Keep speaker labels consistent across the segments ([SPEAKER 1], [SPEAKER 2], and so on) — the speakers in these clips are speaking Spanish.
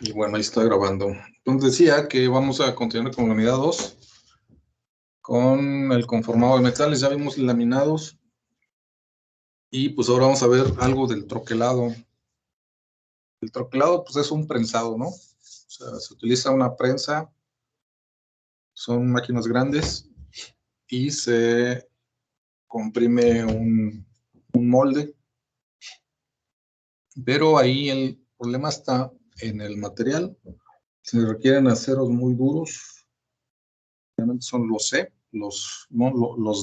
[SPEAKER 1] Y bueno, ahí está grabando. Entonces decía que vamos a continuar con la unidad 2, con el conformado de metales. Ya vimos laminados. Y pues ahora vamos a ver algo del troquelado. El troquelado pues es un prensado, ¿no? O sea, se utiliza una prensa, son máquinas grandes y se comprime un molde. Pero ahí el problema está en el material. Se requieren aceros muy duros. Realmente son los C, los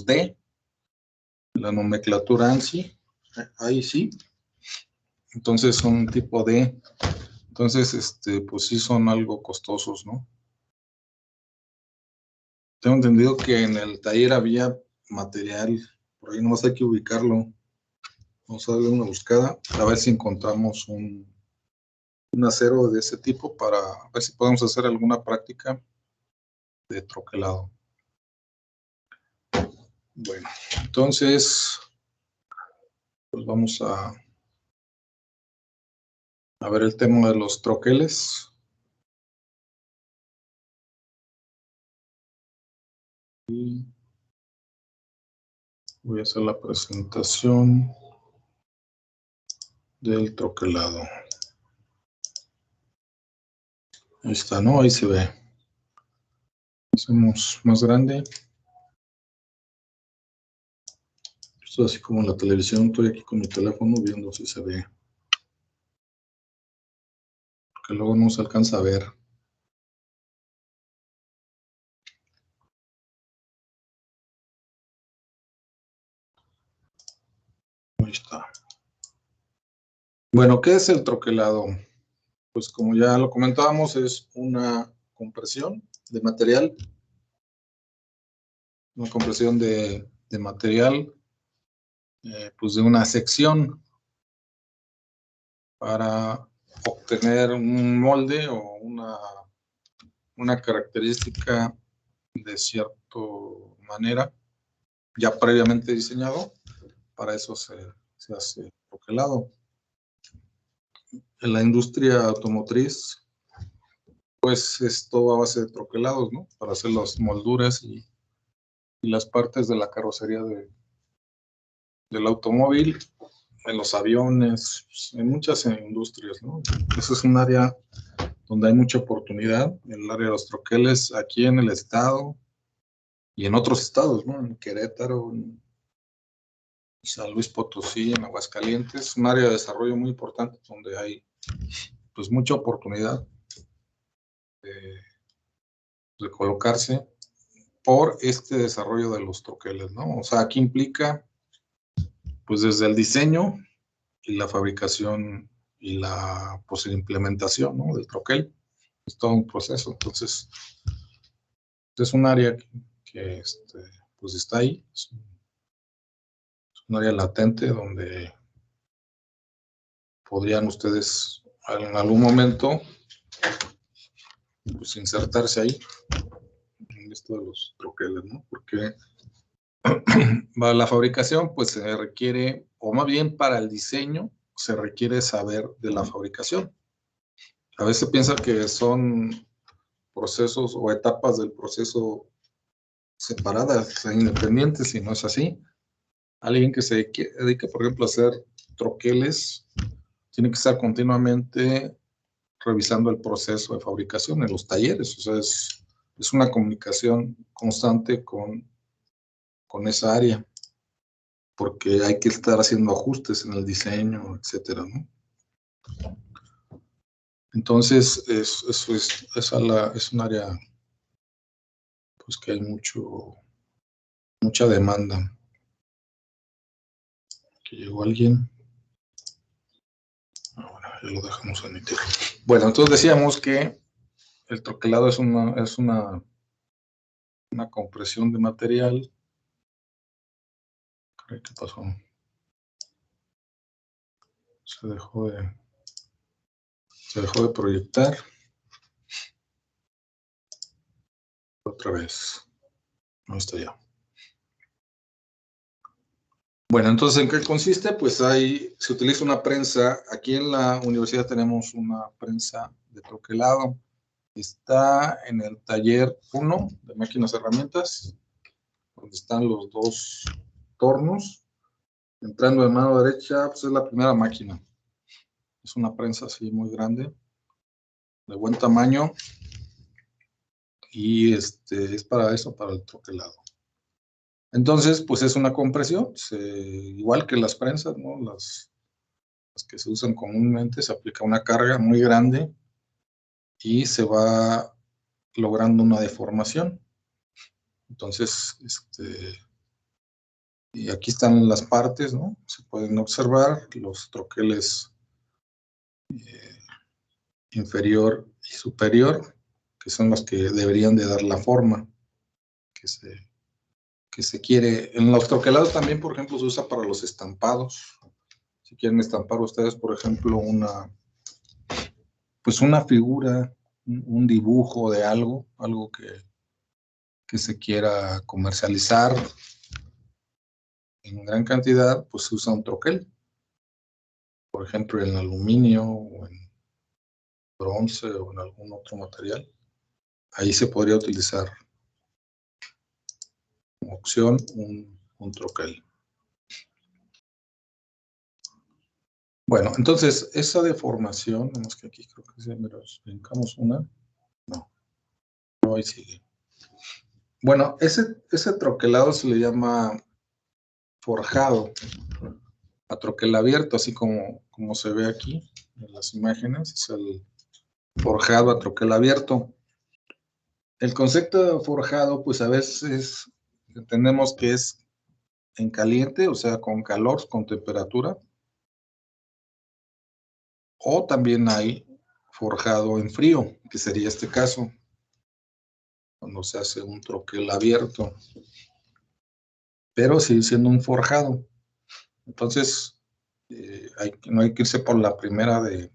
[SPEAKER 1] D, la nomenclatura ANSI, ahí sí. Entonces son tipo D. Entonces, pues sí son algo costosos, ¿no? Tengo entendido que en el taller había material, por ahí nomás hay que ubicarlo. Vamos a darle una buscada, a ver si encontramos un acero de ese tipo para ver si podemos hacer alguna práctica de troquelado. Bueno, entonces, pues vamos a ver el tema de los troqueles. Y voy a hacer la presentación del troquelado. Ahí está, ¿no? Ahí se ve. Hacemos más grande. Esto así como en la televisión. Estoy aquí con mi teléfono viendo si se ve. Porque luego no se alcanza a ver. Ahí está. Bueno, ¿qué es el troquelado? Pues como ya lo comentábamos, es una compresión de material. Una compresión de material, pues de una sección para obtener un molde o una característica de cierta manera ya previamente diseñado. Para eso se hace troquelado. En la industria automotriz, pues es todo a base de troquelados, ¿no? Para hacer las molduras y las partes de la carrocería del automóvil, en los aviones, en muchas industrias, ¿no? Eso es un área donde hay mucha oportunidad, el área de los troqueles aquí en el estado y en otros estados, ¿no? En Querétaro, en San Luis Potosí, en Aguascalientes, un área de desarrollo muy importante donde hay pues mucha oportunidad de colocarse por este desarrollo de los troqueles, ¿no? O sea, aquí implica pues desde el diseño y la fabricación y la pues, implementación, ¿no? Del troquel. Es todo un proceso. Entonces, es un área que pues está ahí. Es un área latente donde podrían ustedes en algún momento pues, insertarse ahí en esto de los troqueles, ¿no? Porque para la fabricación pues se requiere, o más bien para el diseño, se requiere saber de la fabricación. A veces piensa que son procesos o etapas del proceso separadas, independientes, y no es así. Alguien que se dedique, por ejemplo, a hacer troqueles, tiene que estar continuamente revisando el proceso de fabricación en los talleres. O sea, es una comunicación constante con esa área, porque hay que estar haciendo ajustes en el diseño, etcétera, ¿no? Entonces, eso es un área pues que hay mucha demanda. Que llegó alguien. Ahora ya lo dejamos emitir. Bueno, entonces decíamos que el troquelado es una compresión de material. ¿Qué pasó? Se dejó de proyectar. Otra vez. No está ya. Bueno, entonces, ¿en qué consiste? Pues se utiliza una prensa. Aquí en la universidad tenemos una prensa de troquelado. Está en el taller 1 de máquinas herramientas, donde están los dos tornos. Entrando de mano derecha, pues es la primera máquina. Es una prensa así muy grande, de buen tamaño. Y es para eso, para el troquelado. Entonces, pues es una compresión, igual que las prensas, ¿no? Las que se usan comúnmente, se aplica una carga muy grande y se va logrando una deformación. Entonces, y aquí están las partes, ¿no? Se pueden observar los troqueles inferior y superior, que son los que deberían de dar la forma que se quiere. En los troquelados también, por ejemplo, se usa para los estampados. Si quieren estampar ustedes, por ejemplo, pues una figura, un dibujo de algo que se quiera comercializar en gran cantidad, pues se usa un troquel. Por ejemplo, en aluminio o en bronce o en algún otro material. Ahí se podría utilizar como opción un troquel. Bueno, entonces esa deformación, vemos que aquí creo que brincamos una. No, ahí sigue. Bueno, ese troquelado se le llama forjado a troquel abierto, así como se ve aquí en las imágenes, es el forjado a troquel abierto. El concepto de forjado, pues a veces entendemos que es en caliente, o sea, con calor, con temperatura, o también hay forjado en frío, que sería este caso, cuando se hace un troquel abierto, pero sigue siendo un forjado. Entonces, no hay que irse por la primera de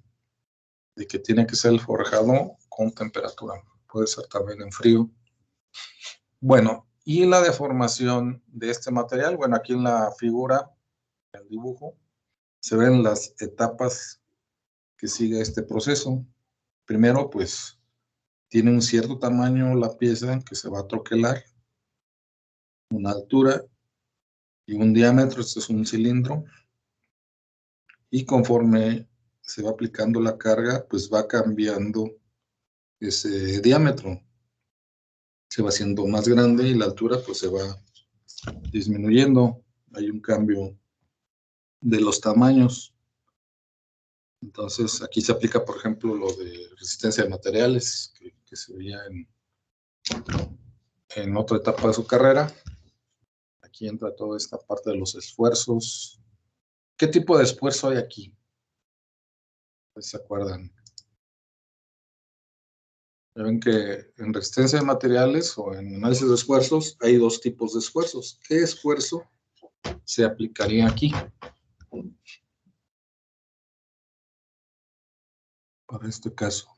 [SPEAKER 1] que tiene que ser el forjado con temperatura, puede ser también en frío. Bueno, y la deformación de este material, bueno, aquí en la figura, en el dibujo, se ven las etapas que sigue este proceso. Primero, pues, tiene un cierto tamaño la pieza que se va a troquelar, una altura y un diámetro, este es un cilindro, y conforme se va aplicando la carga, pues va cambiando ese diámetro. Se va haciendo más grande y la altura pues se va disminuyendo. Hay un cambio de los tamaños. Entonces, aquí se aplica, por ejemplo, lo de resistencia de materiales, que se veía en otra etapa de su carrera. Aquí entra toda esta parte de los esfuerzos. ¿Qué tipo de esfuerzo hay aquí? ¿Se acuerdan? Ya ven que en resistencia de materiales o en análisis de esfuerzos hay dos tipos de esfuerzos. ¿Qué esfuerzo se aplicaría aquí? Para este caso.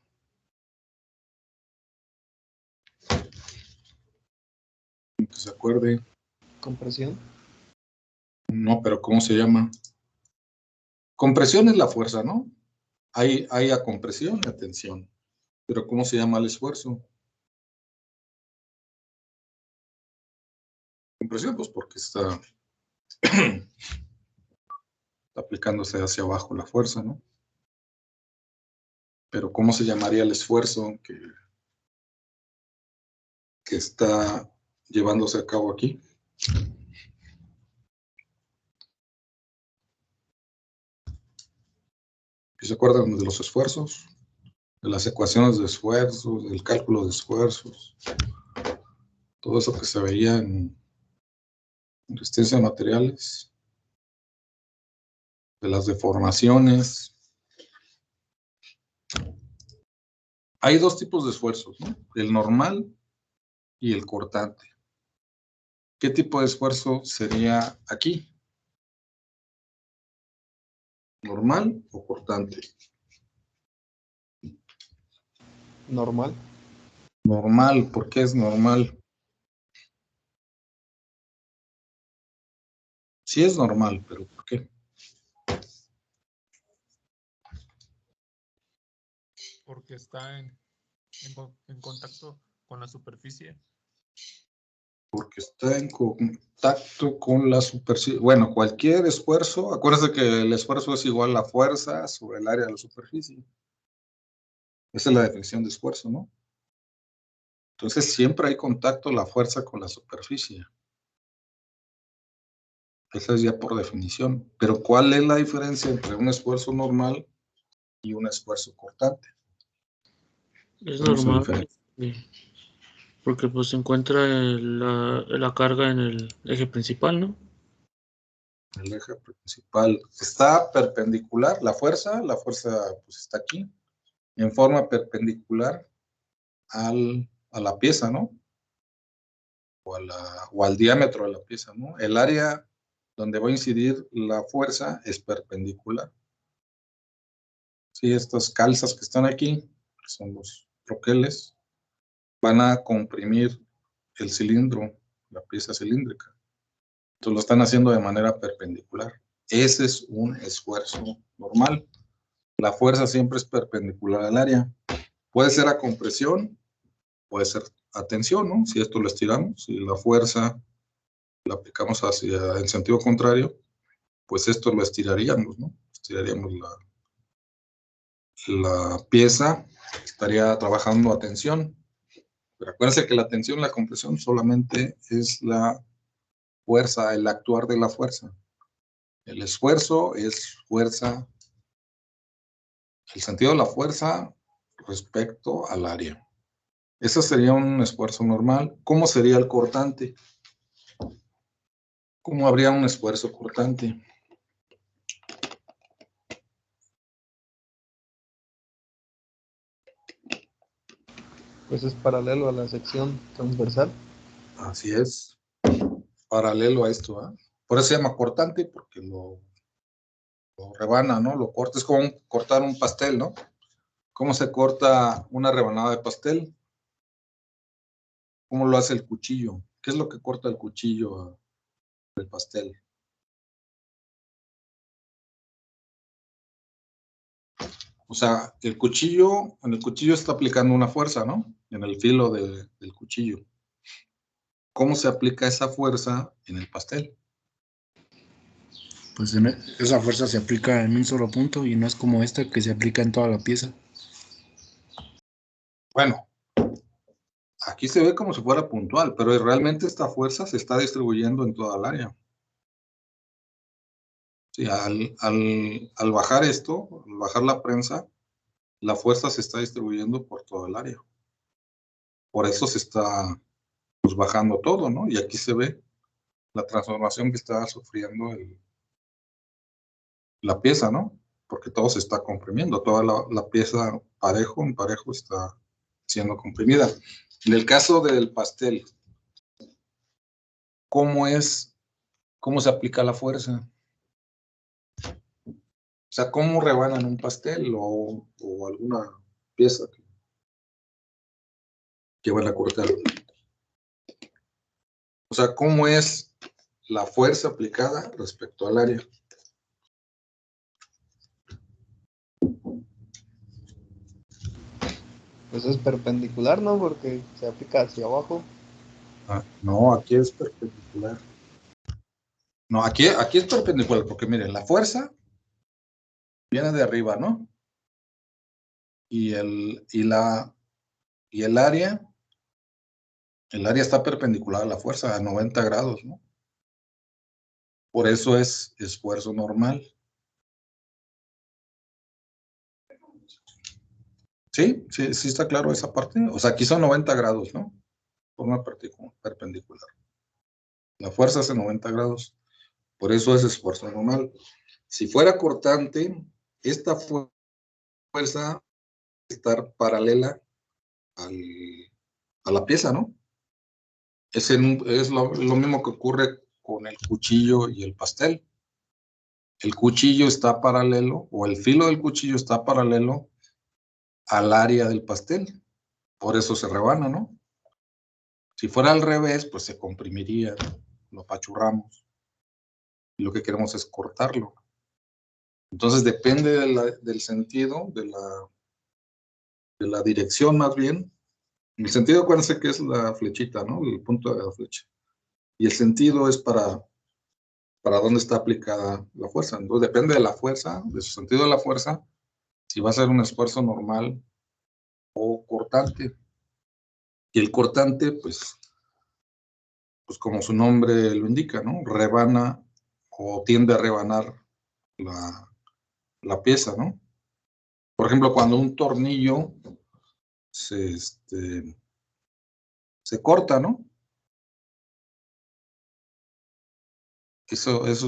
[SPEAKER 1] Que se acuerde.
[SPEAKER 2] Compresión.
[SPEAKER 1] No, pero ¿cómo se llama? Compresión es la fuerza, ¿no? Hay a compresión y a tensión. Pero ¿cómo se llama el esfuerzo? Compresión, pues porque está aplicándose hacia abajo la fuerza, ¿no? Pero ¿cómo se llamaría el esfuerzo que está llevándose a cabo aquí? ¿Se acuerdan de los esfuerzos? De las ecuaciones de esfuerzos, del cálculo de esfuerzos, todo eso que se veía en resistencia de materiales, de las deformaciones. Hay dos tipos de esfuerzos, ¿no? El normal y el cortante. ¿Qué tipo de esfuerzo sería aquí? ¿Normal o cortante?
[SPEAKER 2] Normal.
[SPEAKER 1] Normal, ¿por qué es normal? Sí es normal, pero ¿por qué?
[SPEAKER 3] Porque está en contacto con la superficie.
[SPEAKER 1] Porque está en contacto con la superficie. Bueno, cualquier esfuerzo, acuérdense que el esfuerzo es igual a la fuerza sobre el área de la superficie. Esa es la definición de esfuerzo, ¿no? Entonces siempre hay contacto la fuerza con la superficie. Esa es ya por definición. Pero ¿cuál es la diferencia entre un esfuerzo normal y un esfuerzo cortante?
[SPEAKER 4] Es
[SPEAKER 1] ¿Cómo se
[SPEAKER 4] normal,
[SPEAKER 1] diferencia?
[SPEAKER 4] porque pues se encuentra la carga en el eje principal, ¿no?
[SPEAKER 1] El eje principal está perpendicular, la fuerza pues está aquí, en forma perpendicular a la pieza, ¿no? O al diámetro de la pieza, ¿no? El área donde va a incidir la fuerza es perpendicular. Sí, estas calzas que están aquí, que son los troqueles, van a comprimir el cilindro, la pieza cilíndrica. Entonces lo están haciendo de manera perpendicular. Ese es un esfuerzo normal. La fuerza siempre es perpendicular al área. Puede ser a compresión, puede ser a tensión, ¿no? Si esto lo estiramos, si la fuerza la aplicamos en sentido contrario, pues esto lo estiraríamos, ¿no? Estiraríamos la pieza, estaría trabajando a tensión. Pero acuérdense que la tensión, la compresión solamente es la fuerza, el actuar de la fuerza. El esfuerzo es fuerza, el sentido de la fuerza respecto al área. Ese sería un esfuerzo normal. ¿Cómo sería el cortante? ¿Cómo habría un esfuerzo cortante?
[SPEAKER 2] Pues es paralelo a la sección transversal.
[SPEAKER 1] Así es, paralelo a esto, ¿eh? Por eso se llama cortante, porque lo rebana, ¿no? Lo corta, es como cortar un pastel, ¿no? ¿Cómo se corta una rebanada de pastel? ¿Cómo lo hace el cuchillo? ¿Qué es lo que corta el cuchillo del pastel? O sea, en el cuchillo está aplicando una fuerza, ¿no? En el filo del cuchillo. ¿Cómo se aplica esa fuerza en el pastel?
[SPEAKER 5] Pues esa fuerza se aplica en un solo punto y no es como esta que se aplica en toda la pieza.
[SPEAKER 1] Bueno, aquí se ve como si fuera puntual, pero realmente esta fuerza se está distribuyendo en toda el área. Sí, al bajar esto, al bajar la prensa, la fuerza se está distribuyendo por todo el área. Por eso se está pues, bajando todo, ¿no? Y aquí se ve la transformación que está sufriendo la pieza, ¿no? Porque todo se está comprimiendo, toda la pieza en parejo está siendo comprimida. En el caso del pastel, ¿cómo se aplica la fuerza? O sea, ¿cómo rebanan un pastel o alguna pieza que van a cortar? O sea, ¿cómo es la fuerza aplicada respecto al área?
[SPEAKER 2] Pues es perpendicular, ¿no? Porque se aplica hacia abajo.
[SPEAKER 1] No, aquí es perpendicular. No, aquí es perpendicular, porque miren, la fuerza viene de arriba, ¿no? Y el área está perpendicular a la fuerza, a 90 grados, ¿no? Por eso es esfuerzo normal. ¿Sí? ¿Sí está claro esa parte? O sea, aquí son 90 grados, ¿no? Forma perpendicular. La fuerza hace 90 grados. Por eso es esfuerzo normal. Si fuera cortante, esta fuerza estar paralela a la pieza, ¿no? Es lo mismo que ocurre con el cuchillo y el pastel. El cuchillo está paralelo, o el filo del cuchillo está paralelo al área del pastel. Por eso se rebana, ¿no? Si fuera al revés, pues se comprimiría, lo apachurramos. Y lo que queremos es cortarlo. Entonces depende del sentido, de la dirección más bien. El sentido, acuérdense que es la flechita, ¿no? El punto de la flecha. Y el sentido es para dónde está aplicada la fuerza. Entonces depende de la fuerza, de su sentido de la fuerza, si va a ser un esfuerzo normal o cortante. Y el cortante, pues como su nombre lo indica, ¿no? Rebana o tiende a rebanar la pieza, ¿no? Por ejemplo, cuando un tornillo se corta, ¿no? Eso es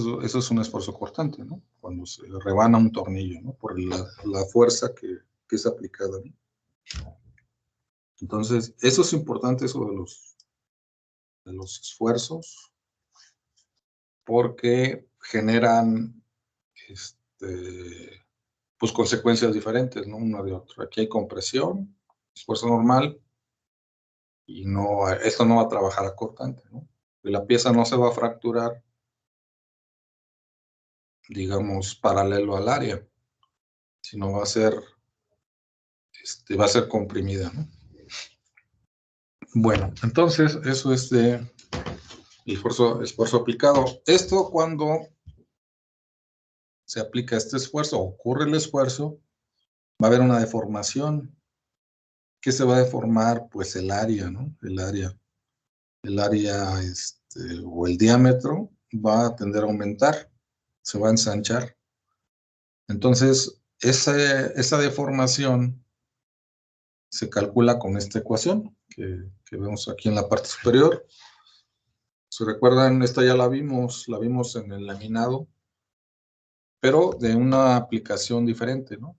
[SPEAKER 1] un esfuerzo cortante, ¿no? Cuando se rebana un tornillo, ¿no? Por la fuerza que es aplicada, ¿no? Entonces, eso es importante, eso de los esfuerzos, porque generan, pues, consecuencias diferentes, ¿no? Una de otra. Aquí hay compresión, esfuerzo normal, y esto no va a trabajar a cortante, ¿no? Y la pieza no se va a fracturar, digamos, paralelo al área, sino va a ser comprimida, ¿no? Bueno, entonces eso es de esfuerzo aplicado. Esto cuando se aplica este esfuerzo, ocurre el esfuerzo, va a haber una deformación. ¿Qué se va a deformar? Pues el área, ¿no? El área o el diámetro va a tender a aumentar, se va a ensanchar. Entonces, esa deformación se calcula con esta ecuación que vemos aquí en la parte superior. Si recuerdan, esta ya la vimos en el laminado, pero de una aplicación diferente, ¿no?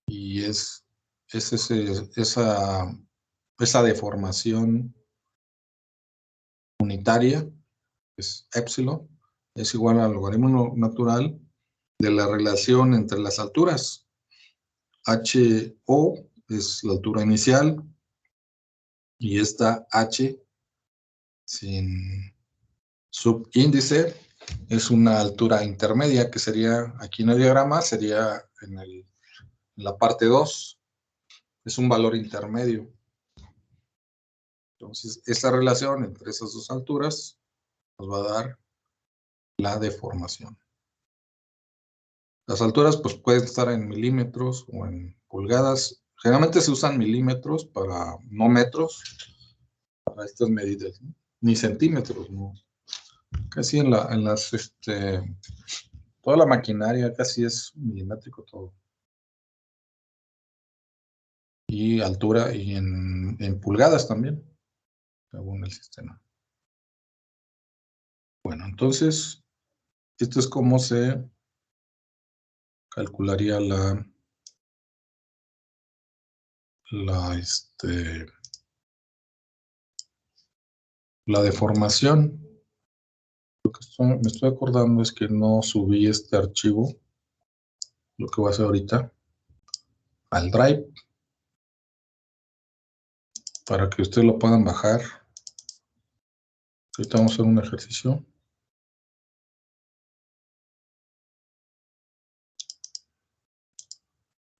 [SPEAKER 1] Y es esa deformación unitaria, es epsilon, es igual al logaritmo natural de la relación entre las alturas. HO es la altura inicial y esta H sin subíndice es una altura intermedia, que sería, aquí en el diagrama, sería en la parte 2, es un valor intermedio. Entonces, esta relación entre esas dos alturas nos va a dar la deformación. Las alturas pues pueden estar en milímetros o en pulgadas. Generalmente se usan milímetros para, no metros, para estas medidas, ¿no? Ni centímetros, ¿no? Casi toda la maquinaria casi es milimétrico todo. Y altura y en pulgadas también, según el sistema. Bueno, entonces, esto es cómo se calcularía la deformación. Lo que me estoy acordando es que no subí este archivo, lo que voy a hacer ahorita, al Drive, para que ustedes lo puedan bajar. Ahorita vamos a hacer un ejercicio.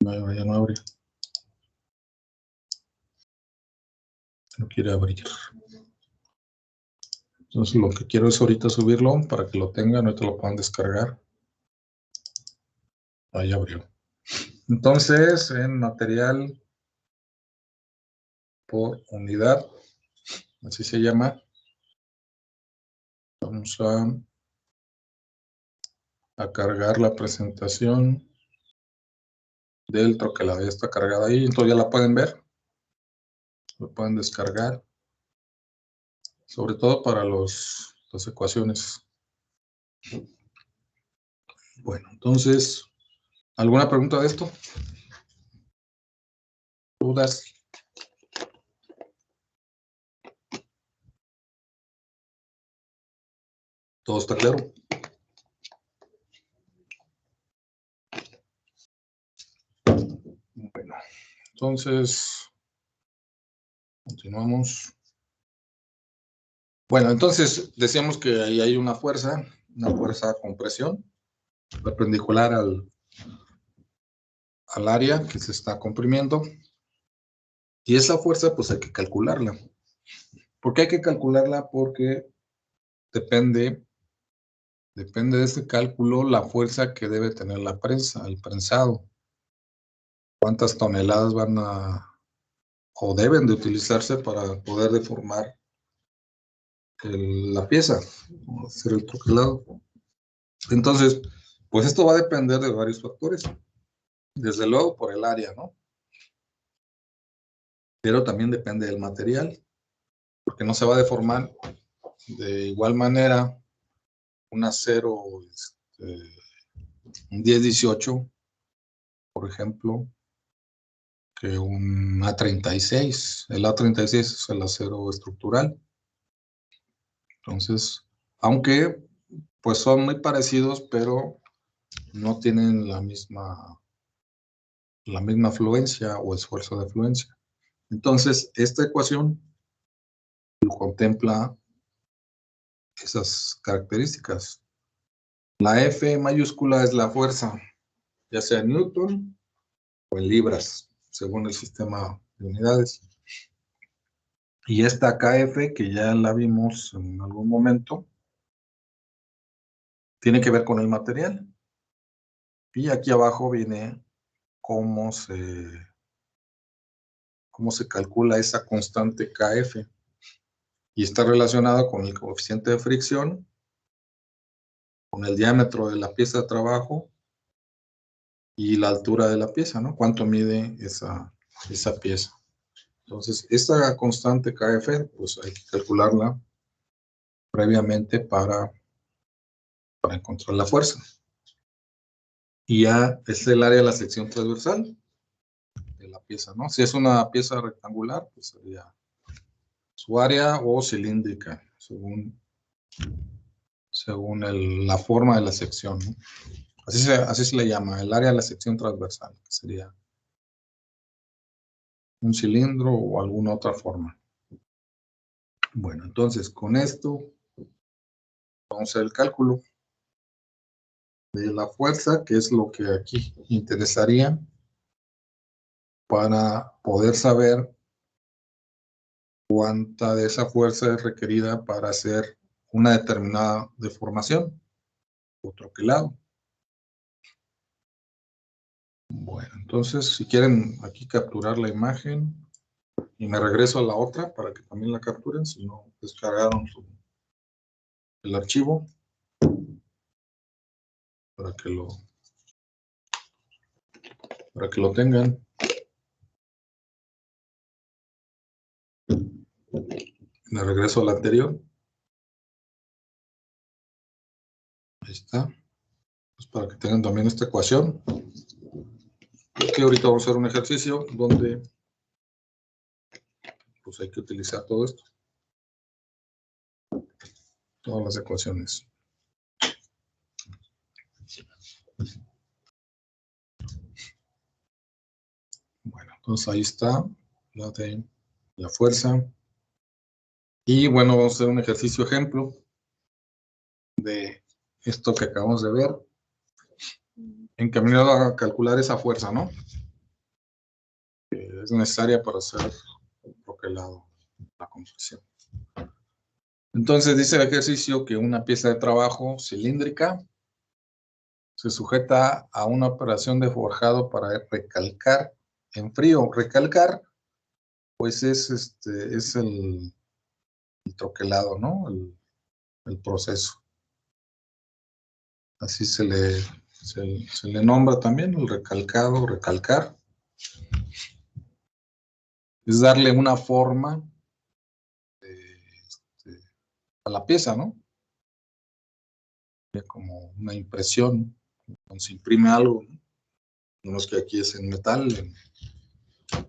[SPEAKER 1] Ya no abre. No quiere abrir. Entonces lo que quiero es ahorita subirlo para que lo tengan, ahorita lo puedan descargar. Ahí abrió. Entonces, en material por unidad, así se llama, vamos a cargar la presentación del troquelado. Ya está cargada ahí, entonces ya la pueden ver, lo pueden descargar, sobre todo para las ecuaciones. Bueno, entonces, ¿alguna pregunta de esto? ¿Dudas? ¿Todo está claro? Bueno, entonces, continuamos. Bueno, entonces, decíamos que ahí hay una fuerza compresión, perpendicular al área que se está comprimiendo. Y esa fuerza, pues hay que calcularla. ¿Por qué hay que calcularla? Porque depende de ese cálculo la fuerza que debe tener la prensa, el prensado. ¿Cuántas toneladas van a o deben de utilizarse para poder deformar la pieza, o hacer el troquelado? Entonces, pues esto va a depender de varios factores. Desde luego por el área, ¿no? Pero también depende del material, porque no se va a deformar de igual manera un acero, un 10-18, por ejemplo, que un A36. El A36 es el acero estructural. Entonces, aunque pues son muy parecidos, pero no tienen la misma fluencia o esfuerzo de fluencia. Entonces, esta ecuación contempla esas características. La F mayúscula es la fuerza, ya sea en Newton o en libras, según el sistema de unidades. Y esta KF, que ya la vimos en algún momento, tiene que ver con el material. Y aquí abajo viene cómo se calcula esa constante KF. Y está relacionado con el coeficiente de fricción, con el diámetro de la pieza de trabajo y la altura de la pieza, ¿no? Cuánto mide esa pieza. Entonces, esta constante KF, pues hay que calcularla previamente para encontrar la fuerza. Y ya es el área de la sección transversal de la pieza, ¿no? Si es una pieza rectangular, pues sería su área, o cilíndrica, según la forma de la sección, ¿no? Así se le llama, el área de la sección transversal, que sería un cilindro o alguna otra forma. Bueno, entonces con esto vamos a hacer el cálculo de la fuerza, que es lo que aquí interesaría para poder saber cuánta de esa fuerza es requerida para hacer una determinada deformación o troquelado. Bueno, entonces si quieren aquí capturar la imagen y me regreso a la otra para que también la capturen, si no descargaron el archivo, para que lo tengan. Me regreso a la anterior. Ahí está. Pues para que tengan también esta ecuación. Aquí ahorita vamos a hacer un ejercicio donde pues hay que utilizar todo esto. Todas las ecuaciones. Bueno, entonces ahí está la de la fuerza. Y bueno, vamos a hacer un ejercicio ejemplo de esto que acabamos de ver, encaminado a calcular esa fuerza, ¿no? Que es necesaria para hacer el troquelado, la compresión. Entonces dice el ejercicio que una pieza de trabajo cilíndrica se sujeta a una operación de forjado para recalcar en frío. Recalcar, pues es el troquelado, ¿no? El proceso. Así se le nombra también, el recalcado, recalcar. Es darle una forma a la pieza, ¿no? Como una impresión, cuando se imprime algo, ¿no? No es que aquí es en metal, en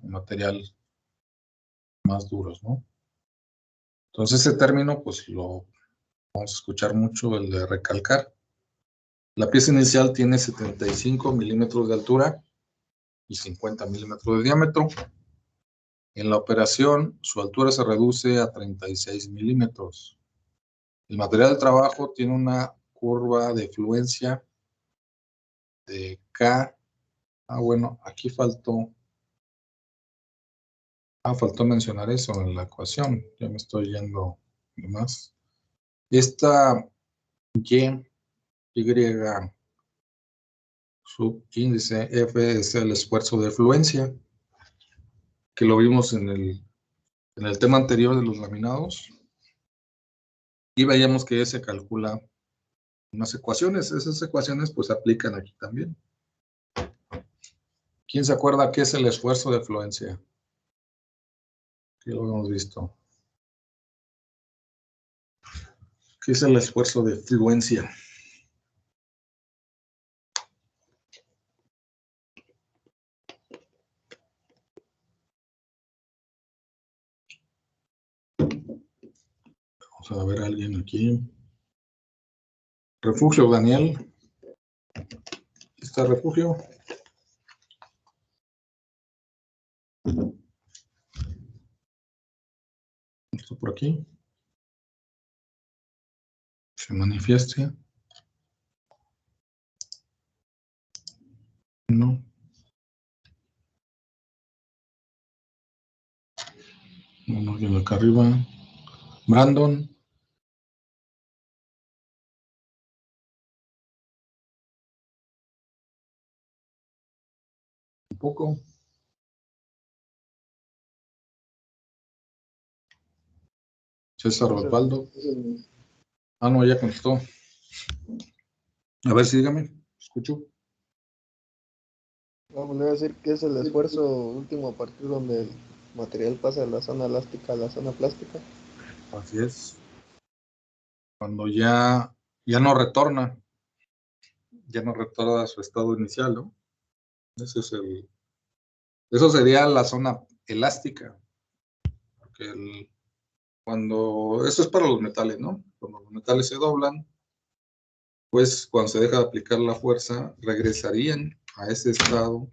[SPEAKER 1] material más duros, ¿no? Entonces ese término, pues lo vamos a escuchar mucho, el de recalcar. La pieza inicial tiene 75 milímetros de altura y 50 milímetros de diámetro. En la operación, su altura se reduce a 36 milímetros. El material de trabajo tiene una curva de fluencia de K Bueno, aquí faltó mencionar eso en la ecuación. Ya me estoy yendo de más. Esta Y subíndice F es el esfuerzo de fluencia, que lo vimos en el tema anterior de los laminados. Y veíamos que se calcula unas ecuaciones. Esas ecuaciones pues se aplican aquí también. ¿Quién se acuerda qué es el esfuerzo de fluencia? Que lo hemos visto. ¿Qué es el esfuerzo de fluencia? Vamos a ver a alguien aquí. Refugio, Daniel. ¿Está Refugio? ¿Está por aquí? Se manifieste. No. Uno viene acá arriba. Brandon. Un poco. César Osvaldo. No, ya contestó. A ver si dígame. Escucho.
[SPEAKER 2] Vamos a decir que es el esfuerzo último a partir donde el material pasa de la zona elástica a la zona plástica.
[SPEAKER 1] Así es. Cuando ya no retorna a su estado inicial, ¿no? Eso sería la zona elástica. Porque eso es para los metales, ¿no? Cuando los metales se doblan, pues cuando se deja de aplicar la fuerza, regresarían a ese estado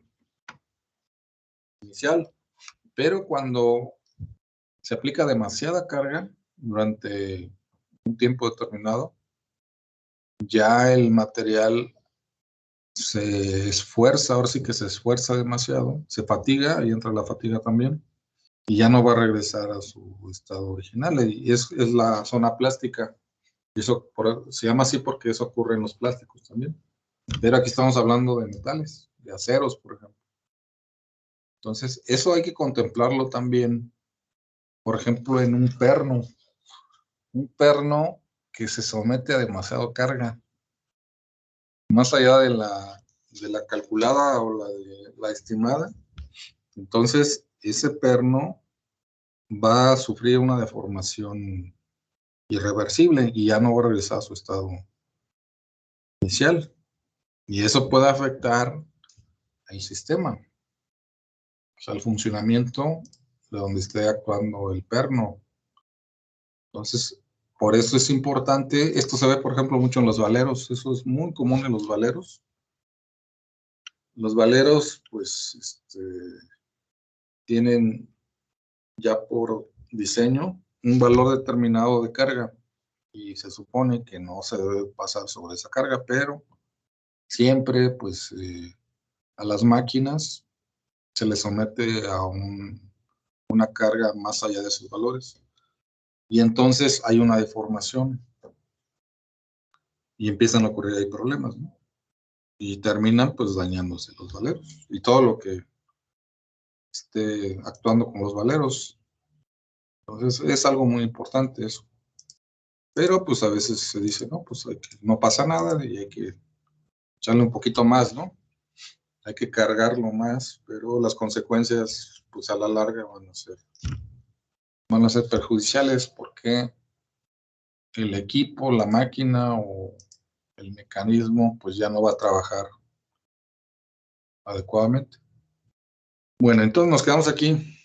[SPEAKER 1] inicial. Pero cuando se aplica demasiada carga durante un tiempo determinado, ya el material se esfuerza, ahora sí que se esfuerza demasiado, se fatiga, ahí entra la fatiga también, y ya no va a regresar a su estado original, y es la zona plástica. Y eso se llama así porque eso ocurre en los plásticos también. Pero aquí estamos hablando de metales, de aceros, por ejemplo. Entonces, eso hay que contemplarlo también, por ejemplo, en un perno. Un perno que se somete a demasiada carga, más allá de la calculada o la estimada. Entonces, ese perno va a sufrir una deformación irreversible y ya no va a regresar a su estado inicial. Y eso puede afectar al sistema, o sea, el funcionamiento de donde esté actuando el perno. Entonces, por eso es importante, esto se ve, por ejemplo, mucho en los valeros, eso es muy común en los valeros. Los valeros, pues, tienen ya por diseño un valor determinado de carga y se supone que no se debe pasar sobre esa carga, pero siempre, pues, a las máquinas se les somete a una carga más allá de sus valores. Y entonces hay una deformación y empiezan a ocurrir ahí problemas, ¿no? Y terminan pues dañándose los valeros y todo lo que esté actuando con los valeros. Entonces es algo muy importante eso. Pero pues a veces se dice, no, pues no pasa nada y hay que echarle un poquito más, ¿no? Hay que cargarlo más, pero las consecuencias pues a la larga van a ser perjudiciales porque el equipo, la máquina o el mecanismo pues ya no va a trabajar adecuadamente. Bueno, entonces nos quedamos aquí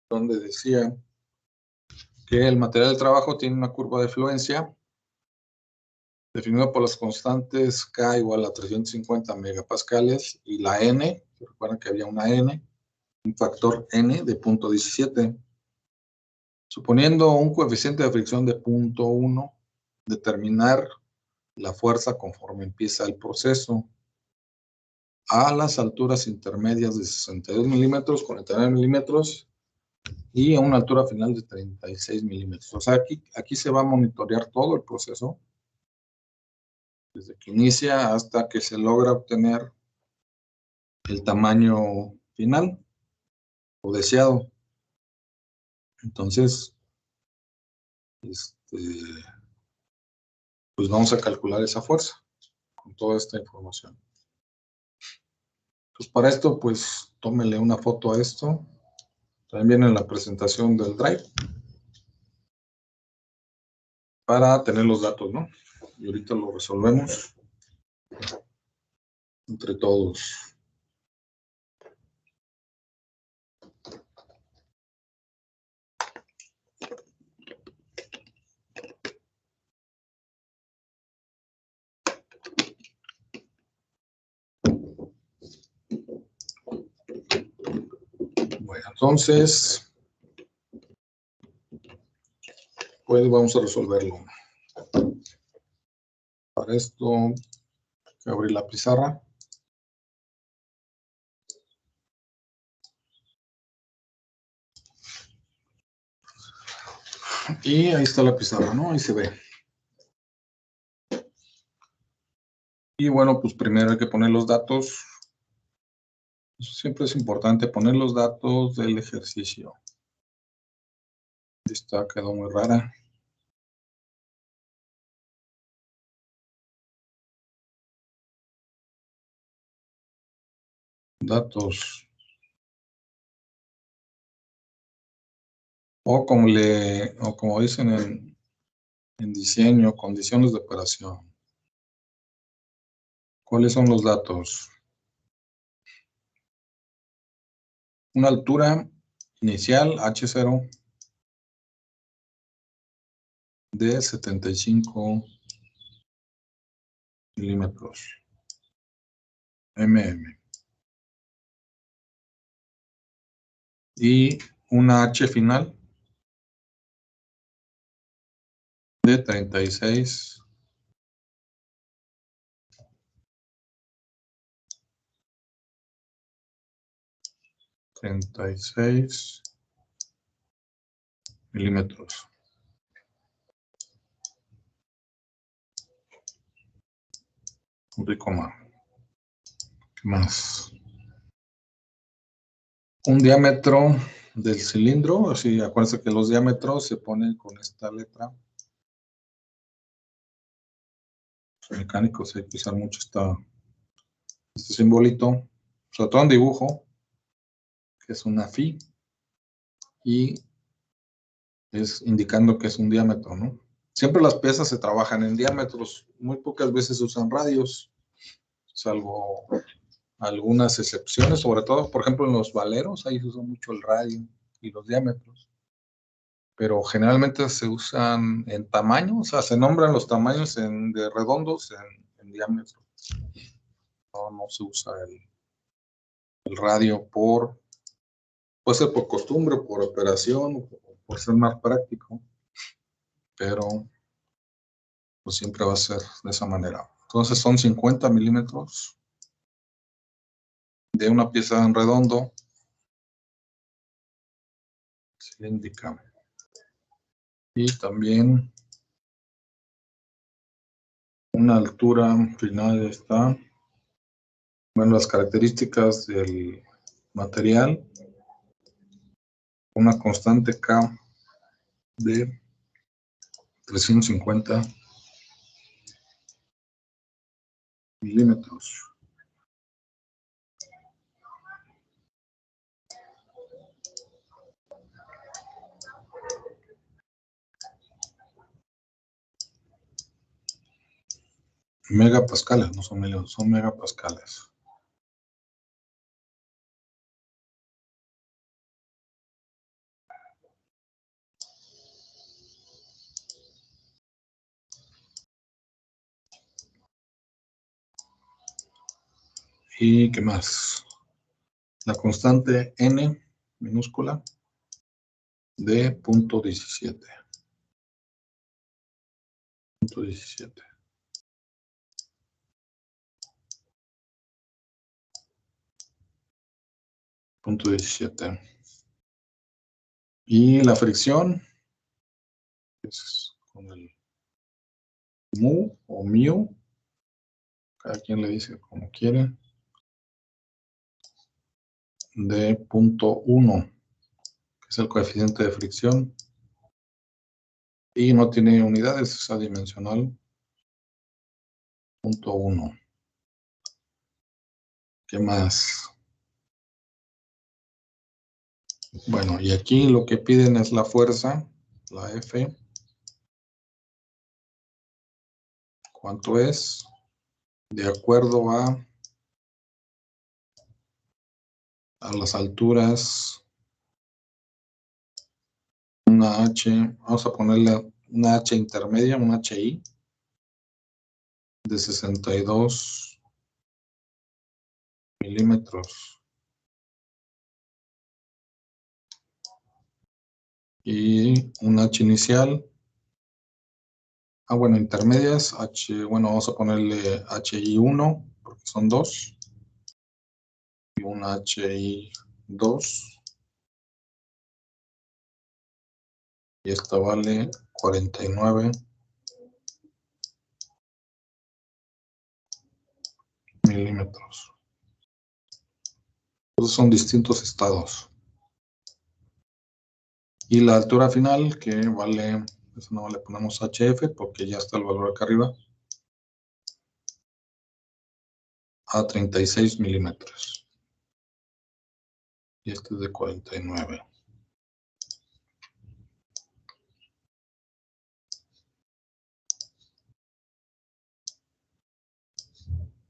[SPEAKER 1] donde decía que el material de trabajo tiene una curva de fluencia definida por las constantes K igual a 350 megapascales y la N, recuerden que había una N, un factor N de 0.17. Suponiendo un coeficiente de fricción de 0.1, determinar la fuerza conforme empieza el proceso. a las alturas intermedias de 62 milímetros, 49 milímetros y a una altura final de 36 milímetros. O sea, aquí se va a monitorear todo el proceso, desde que inicia hasta que se logra obtener el tamaño final o deseado. Entonces, pues vamos a calcular esa fuerza con toda esta información. Pues para esto, pues tómele una foto a esto. También viene en la presentación del Drive para tener los datos, ¿no? Y ahorita lo resolvemos entre todos. Bueno, entonces, pues vamos a resolverlo. Para esto, voy a abrir la pizarra. Y ahí está la pizarra, ¿no? Ahí se ve. Y bueno, pues primero hay que poner los datos. Siempre es importante poner los datos del ejercicio. Esta quedó muy rara. Datos. O como dicen en diseño, condiciones de operación. ¿Cuáles son los datos? Una altura inicial H0 de 75 milímetros mm. Y una H final de 36 milímetros. Un coma. ¿Qué más? Un diámetro del cilindro, así acuérdense que los diámetros se ponen con esta letra. Los mecánicos hay que usar mucho este simbolito, sobre todo en dibujo, que es una phi, y es indicando que es un diámetro, ¿no? Siempre las piezas se trabajan en diámetros, muy pocas veces usan radios, salvo algunas excepciones, sobre todo, por ejemplo, en los valeros, ahí se usa mucho el radio y los diámetros. Pero generalmente se usan en tamaño, o sea, se nombran los tamaños de redondos en diámetro. No se usa el radio puede ser por costumbre, por operación, por ser más práctico, pero pues siempre va a ser de esa manera. Entonces son 50 milímetros de una pieza en redondo cilíndrica. Y también una altura final está, bueno, las características del material, una constante K de 350 milímetros. Megapascales, no son milímetros, son megapascales. ¿Y qué más? La constante N minúscula de 0.17. 0.17. Punto 17. Y la fricción es con el mu o mu. Cada quien le dice como quiere. De punto 1, que es el coeficiente de fricción. Y no tiene unidades, es adimensional. Punto 1. ¿Qué más? Bueno, y aquí lo que piden es la fuerza, la F. ¿Cuánto es? De acuerdo a las alturas, una H, vamos a ponerle una H intermedia, un HI, de 62 milímetros. Y un H inicial. Bueno, intermedias, bueno, vamos a ponerle HI1, porque son 2. Y un HI2. Y esta vale 49 milímetros. Esos son distintos estados. Y la altura final, que vale, eso no le ponemos HF porque ya está el valor acá arriba, a 36 milímetros. Y este es de 49.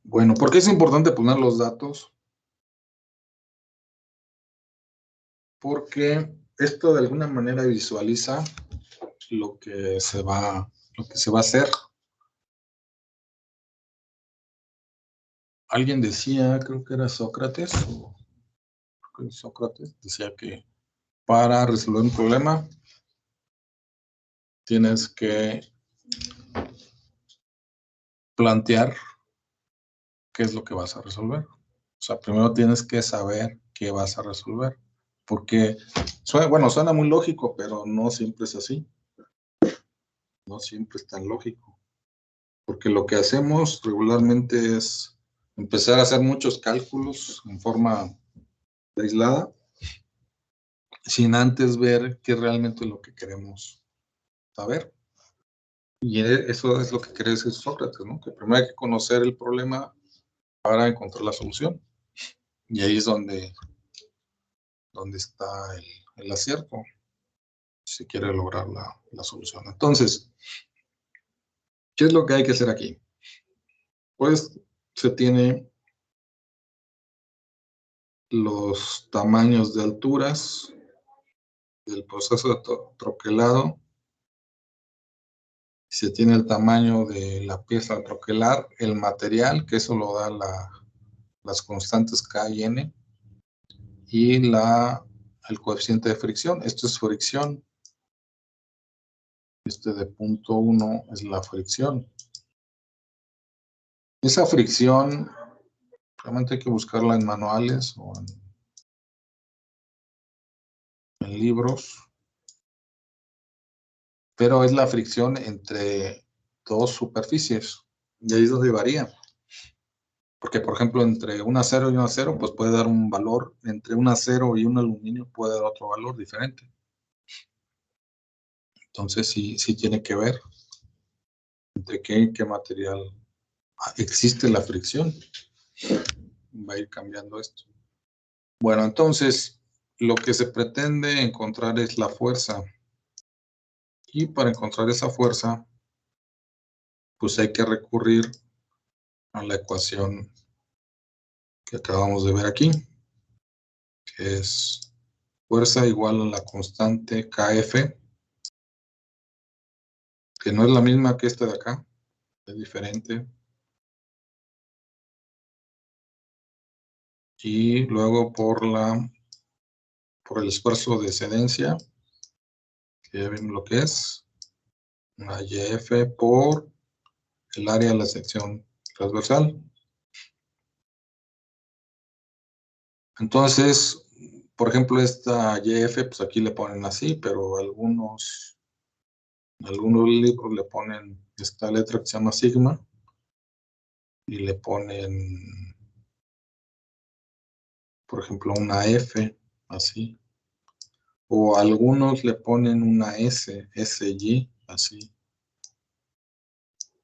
[SPEAKER 1] Bueno, ¿por qué es importante poner los datos? Porque esto de alguna manera visualiza lo que se va a hacer. Alguien decía, creo que era Sócrates, decía que para resolver un problema tienes que plantear qué es lo que vas a resolver. O sea, primero tienes que saber qué vas a resolver. Porque, suena muy lógico, pero no siempre es así. No siempre es tan lógico. Porque lo que hacemos regularmente es empezar a hacer muchos cálculos en forma aislada, sin antes ver qué realmente es lo que queremos saber. Y eso es lo que quiere decir Sócrates, ¿no? Que primero hay que conocer el problema para encontrar la solución. Y ahí es donde está el acierto, si quiere lograr la solución. Entonces, ¿qué es lo que hay que hacer aquí? Pues se tiene los tamaños de alturas del proceso de troquelado. Se tiene el tamaño de la pieza a troquelar, el material, que eso lo da las constantes K y N, y el coeficiente de fricción. Esto es fricción. Este de punto 1 es la fricción. Esa fricción realmente hay que buscarla en manuales o en libros, pero es la fricción entre dos superficies, y ahí es donde varía. Porque, por ejemplo, entre un acero y un acero, pues puede dar un valor, entre un acero y un aluminio puede dar otro valor diferente. Entonces, sí tiene que ver entre qué material existe la fricción. Va a ir cambiando esto. Bueno, entonces, lo que se pretende encontrar es la fuerza. Y para encontrar esa fuerza, pues hay que recurrir a la ecuación que acabamos de ver aquí, que es fuerza igual a la constante Kf, que no es la misma que esta de acá, es diferente. Y luego por el esfuerzo de excedencia, que ya vimos lo que es, una YF por el área de la sección transversal. Entonces, por ejemplo, esta YF, pues aquí le ponen así, pero algunos libros le ponen esta letra que se llama sigma y le ponen, por ejemplo, una F, así. O algunos le ponen una S, SY, así.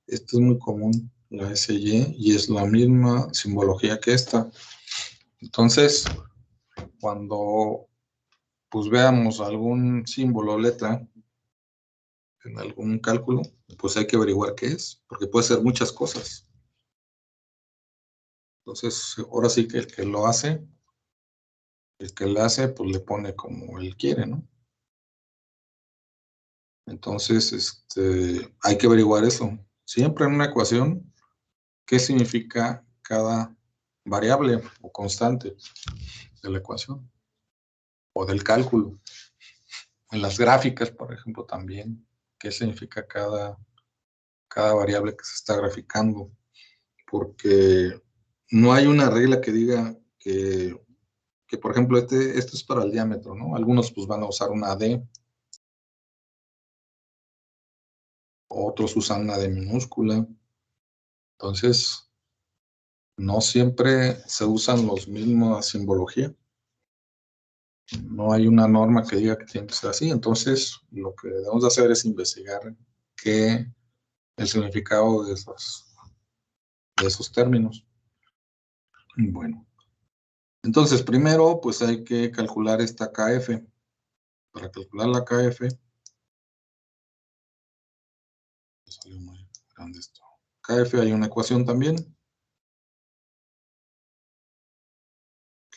[SPEAKER 1] Esto es muy común, la SY, y es la misma simbología que esta. Entonces, cuando pues veamos algún símbolo o letra en algún cálculo, pues hay que averiguar qué es, porque puede ser muchas cosas. Entonces, ahora sí que el que lo hace, el que le hace, pues le pone como él quiere, ¿no? Entonces, hay que averiguar eso. Siempre en una ecuación, ¿qué significa cada variable o constante de la ecuación o del cálculo? En las gráficas, por ejemplo, también, ¿qué significa cada variable que se está graficando? Porque no hay una regla que diga que por ejemplo, esto es para el diámetro, ¿no? Algunos pues van a usar una D, otros usan una D minúscula. Entonces, no siempre se usan los mismos simbología. No hay una norma que diga que tiene que ser así. Entonces, lo que debemos hacer es investigar el significado de esos términos. Bueno, entonces primero, pues hay que calcular esta KF. Para calcular la KF, salió muy grande esto. KF hay una ecuación también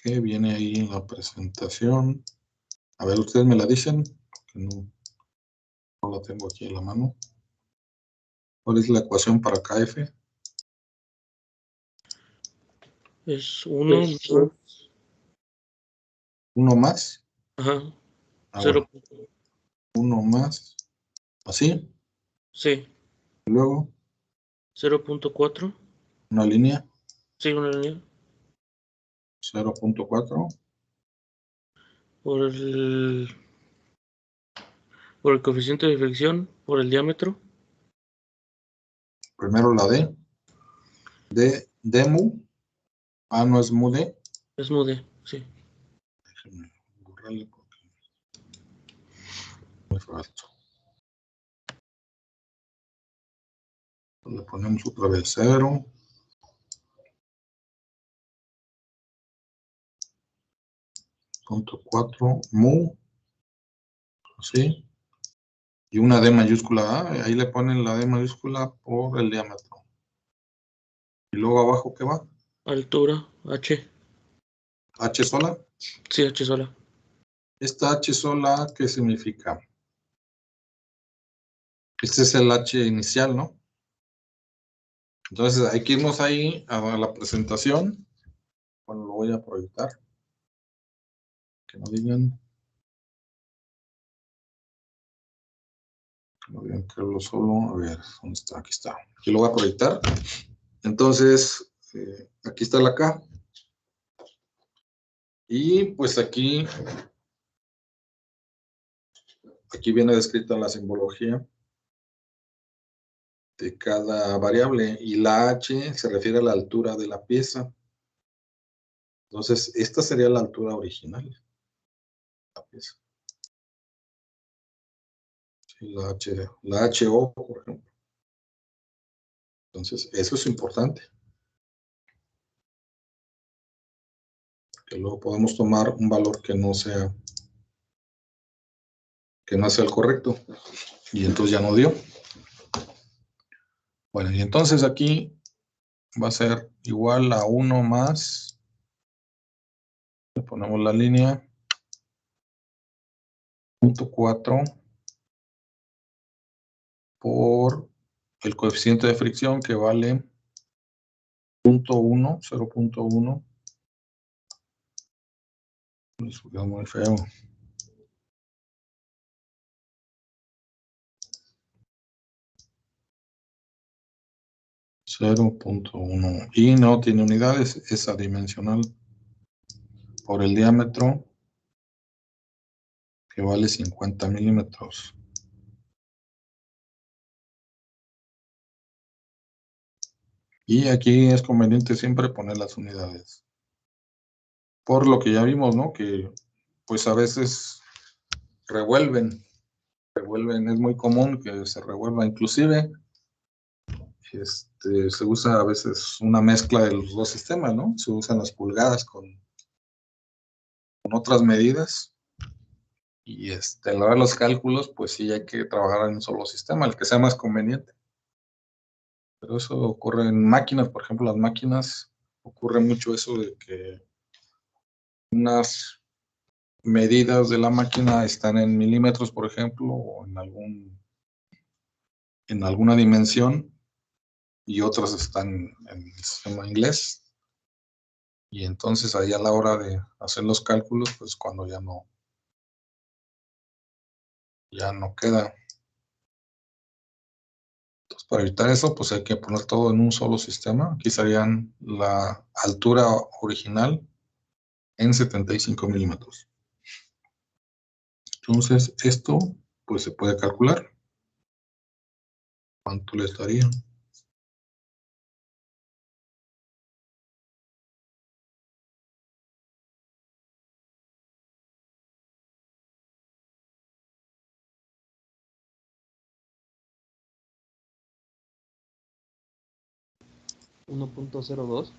[SPEAKER 1] que viene ahí en la presentación. A ver, ustedes me la dicen, que no la tengo aquí en la mano. ¿Cuál es la ecuación para KF?
[SPEAKER 4] Es 1 más,
[SPEAKER 1] 1 más.
[SPEAKER 4] ajá,
[SPEAKER 1] Ah,
[SPEAKER 4] 0,
[SPEAKER 1] bueno, 1 más. Así.
[SPEAKER 4] sí,
[SPEAKER 1] Y luego
[SPEAKER 4] 0.4,
[SPEAKER 1] una línea.
[SPEAKER 4] sí, una línea,
[SPEAKER 1] 0.4.
[SPEAKER 4] por el, por el coeficiente de fricción, por el diámetro,
[SPEAKER 1] Primero la D. D mu. Ah, no es mu D.
[SPEAKER 4] es mude, sí,
[SPEAKER 1] Déjenme borrarle porque me falta. Le ponemos otra vez 0. Punto 4 mu. Así. Y una D mayúscula. Ahí le ponen la D mayúscula por el diámetro. Y luego abajo, ¿qué va?
[SPEAKER 4] altura, h,
[SPEAKER 1] H sola.
[SPEAKER 4] sí, h sola,
[SPEAKER 1] Esta H sola, ¿qué significa? Este es el H inicial, ¿no? Entonces hay que irnos ahí a la presentación. Bueno, lo voy a proyectar. Que no digan. Que no digan que lo solo. A ver, ¿dónde está? Aquí está. Aquí lo voy a proyectar. Entonces, aquí está la K. Y pues aquí viene descrita la simbología de cada variable. Y la H se refiere a la altura de la pieza. Entonces, esta sería la altura original de la pieza. Sí, la HO, por ejemplo. Entonces, eso es importante. Que luego podemos tomar un valor que no sea el correcto. Y entonces ya no dio. Bueno, y entonces aquí va a ser igual a 1 más. Le ponemos la línea. 0.4 por el coeficiente de fricción que vale 0.1, 0.1. Eso queda muy feo. .1 y no tiene unidades, es adimensional por el diámetro que vale 50 milímetros. Y aquí es conveniente siempre poner las unidades. Por lo que ya vimos, ¿no? Que pues a veces revuelven, es muy común que se revuelva, inclusive se usa a veces una mezcla de los dos sistemas, ¿no? Se usan las pulgadas con otras medidas y a la hora de los cálculos, pues sí hay que trabajar en un solo sistema, el que sea más conveniente. Pero eso ocurre en máquinas, por ejemplo, las máquinas, ocurre mucho eso de que unas medidas de la máquina están en milímetros, por ejemplo, o en alguna dimensión, y otras están en el sistema inglés. Y entonces ahí a la hora de hacer los cálculos, pues cuando ya no queda. Entonces, para evitar eso, pues hay que poner todo en un solo sistema. Aquí serían la altura original en 75 milímetros. Entonces, esto pues se puede calcular. ¿Cuánto le estaría?
[SPEAKER 2] $1.02.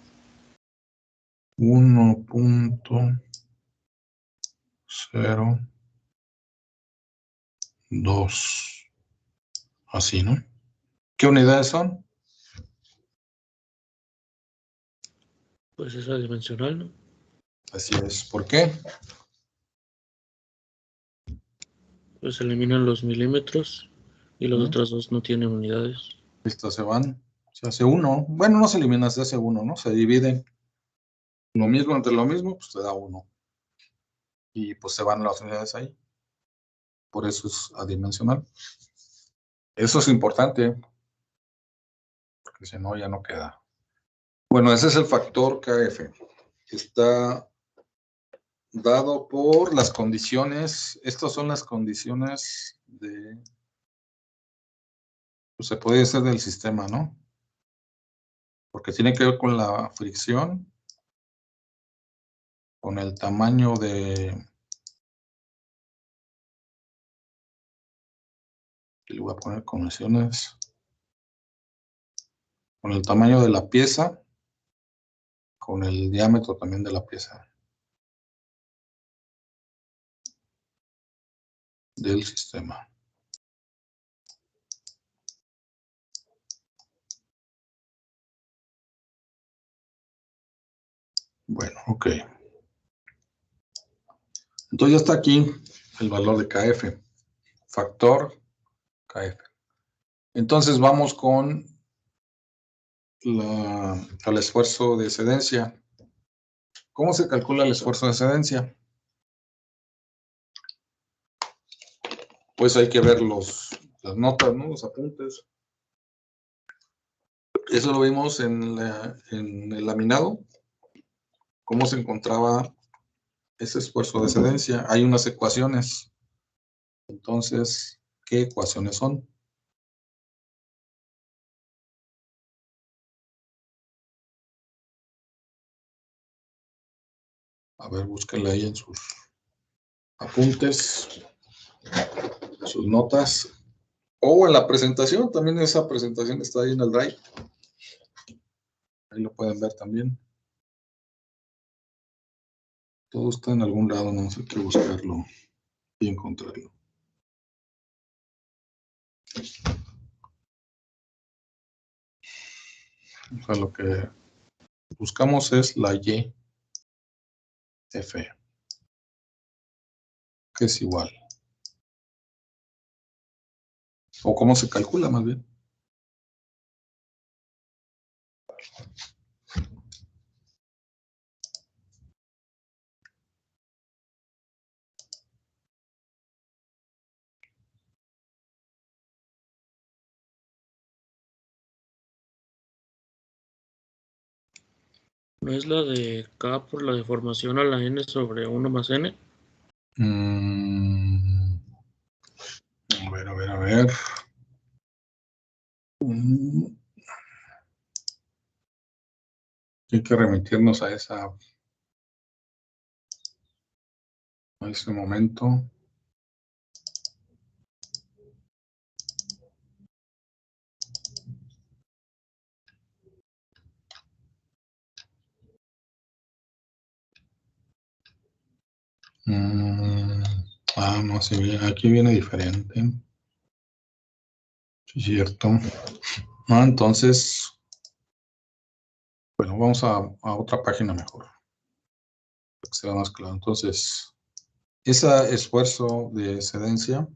[SPEAKER 1] 1.02. Así, ¿no? ¿Qué unidades son?
[SPEAKER 4] Pues esa dimensional, ¿no?
[SPEAKER 1] Así es. ¿Por qué?
[SPEAKER 4] Pues se eliminan los milímetros y los otros dos no tienen unidades.
[SPEAKER 1] Estas se van. Se hace uno. Bueno, no se elimina, se hace uno, ¿no? Se divide. Lo mismo entre lo mismo, pues te da uno. Y pues se van las unidades ahí. Por eso es adimensional. Eso es importante, porque si no ya no queda. Bueno, ese es el factor KF. Está dado por las condiciones. Estas son las condiciones de, pues se puede decir del sistema, ¿no? Porque tiene que ver con la fricción, con el tamaño de, le voy a poner condiciones, con el tamaño de la pieza, con el diámetro también de la pieza del sistema. Bueno, ok. Entonces ya está aquí el valor de KF, factor KF. Entonces vamos con el esfuerzo de excedencia. ¿Cómo se calcula el esfuerzo de excedencia? Pues hay que ver las notas, ¿no? Los apuntes. Eso lo vimos en el laminado. ¿Cómo se encontraba ese esfuerzo de excedencia? Hay unas ecuaciones. Entonces, ¿qué ecuaciones son? A ver, búsquenla ahí en sus apuntes, sus notas, o en la presentación. También esa presentación está ahí en el Drive. Ahí lo pueden ver también. Todo está en algún lado, no sé, hay que buscarlo y encontrarlo. O sea, lo que buscamos es la YF, que es igual. O cómo se calcula más bien.
[SPEAKER 4] ¿No es la de K por la deformación a la N sobre 1 más N?
[SPEAKER 1] ver. Hay que remitirnos a ese momento. No, sí, aquí viene diferente. Sí, es cierto. Entonces, bueno, vamos a otra página mejor, para que sea más claro. Entonces, ese esfuerzo de excedencia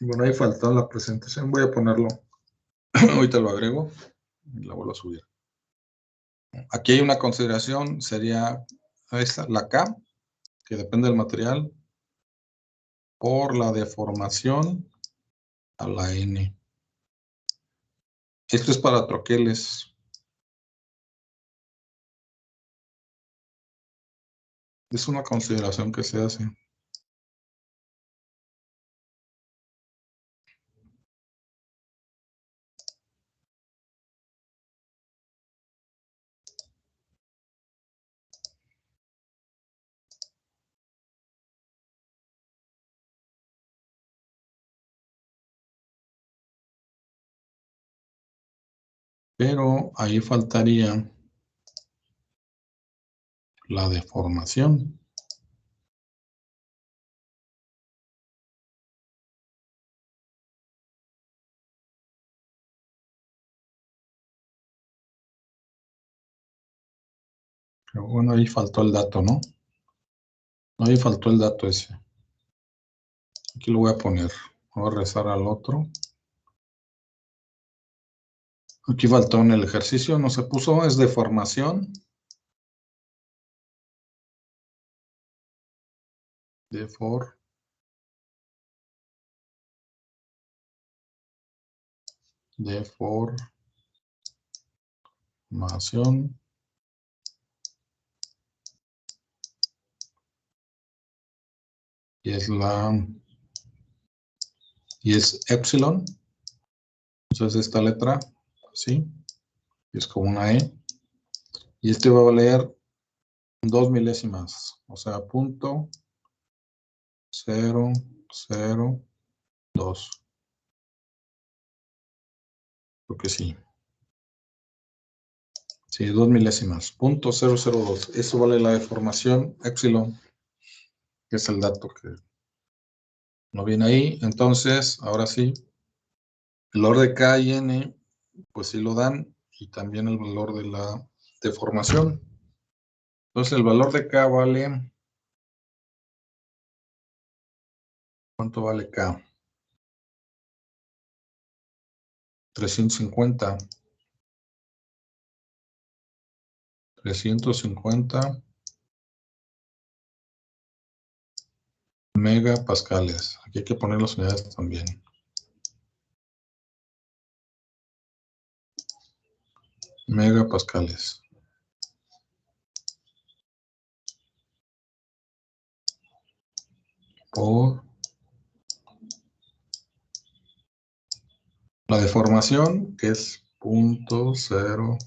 [SPEAKER 1] bueno, ahí faltó la presentación. Voy a ponerlo. Ahorita lo agrego y la vuelvo a subir. Aquí hay una consideración, sería esta, la K, que depende del material, por la deformación a la N. Esto es para troqueles. Es una consideración que se hace. Pero ahí faltaría la deformación. Pero bueno, ahí faltó el dato, ¿no? Ahí faltó el dato ese. Aquí lo voy a poner. Voy a regresar al otro. Aquí faltó en el ejercicio, no se puso, es deformación. Deformación. Y es epsilon. Entonces esta letra, ¿sí? Es como una E. Y este va a valer 2 milésimas. O sea, 0.002. Porque sí. Sí, 2 milésimas. 0.002. Eso vale la deformación epsilon. Que es el dato que no viene ahí. Entonces, ahora sí, el valor de K y N, pues sí lo dan. Y también el valor de la deformación. Entonces, el valor de K vale... ¿Cuánto vale K? 350. 350 megapascales. Aquí hay que poner las unidades también. Megapascales. Por la deformación, que es 0.0.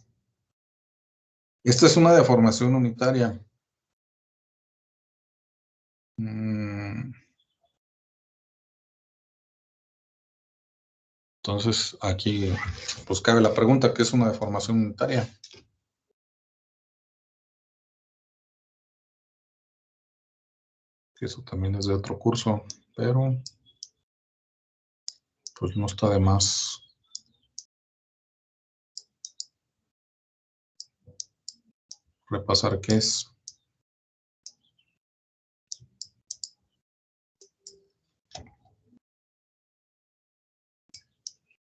[SPEAKER 1] Esta es una deformación unitaria. Entonces, aquí pues cabe la pregunta, ¿qué es una deformación unitaria? Que eso también es de otro curso, pero pues no está de más repasar qué es.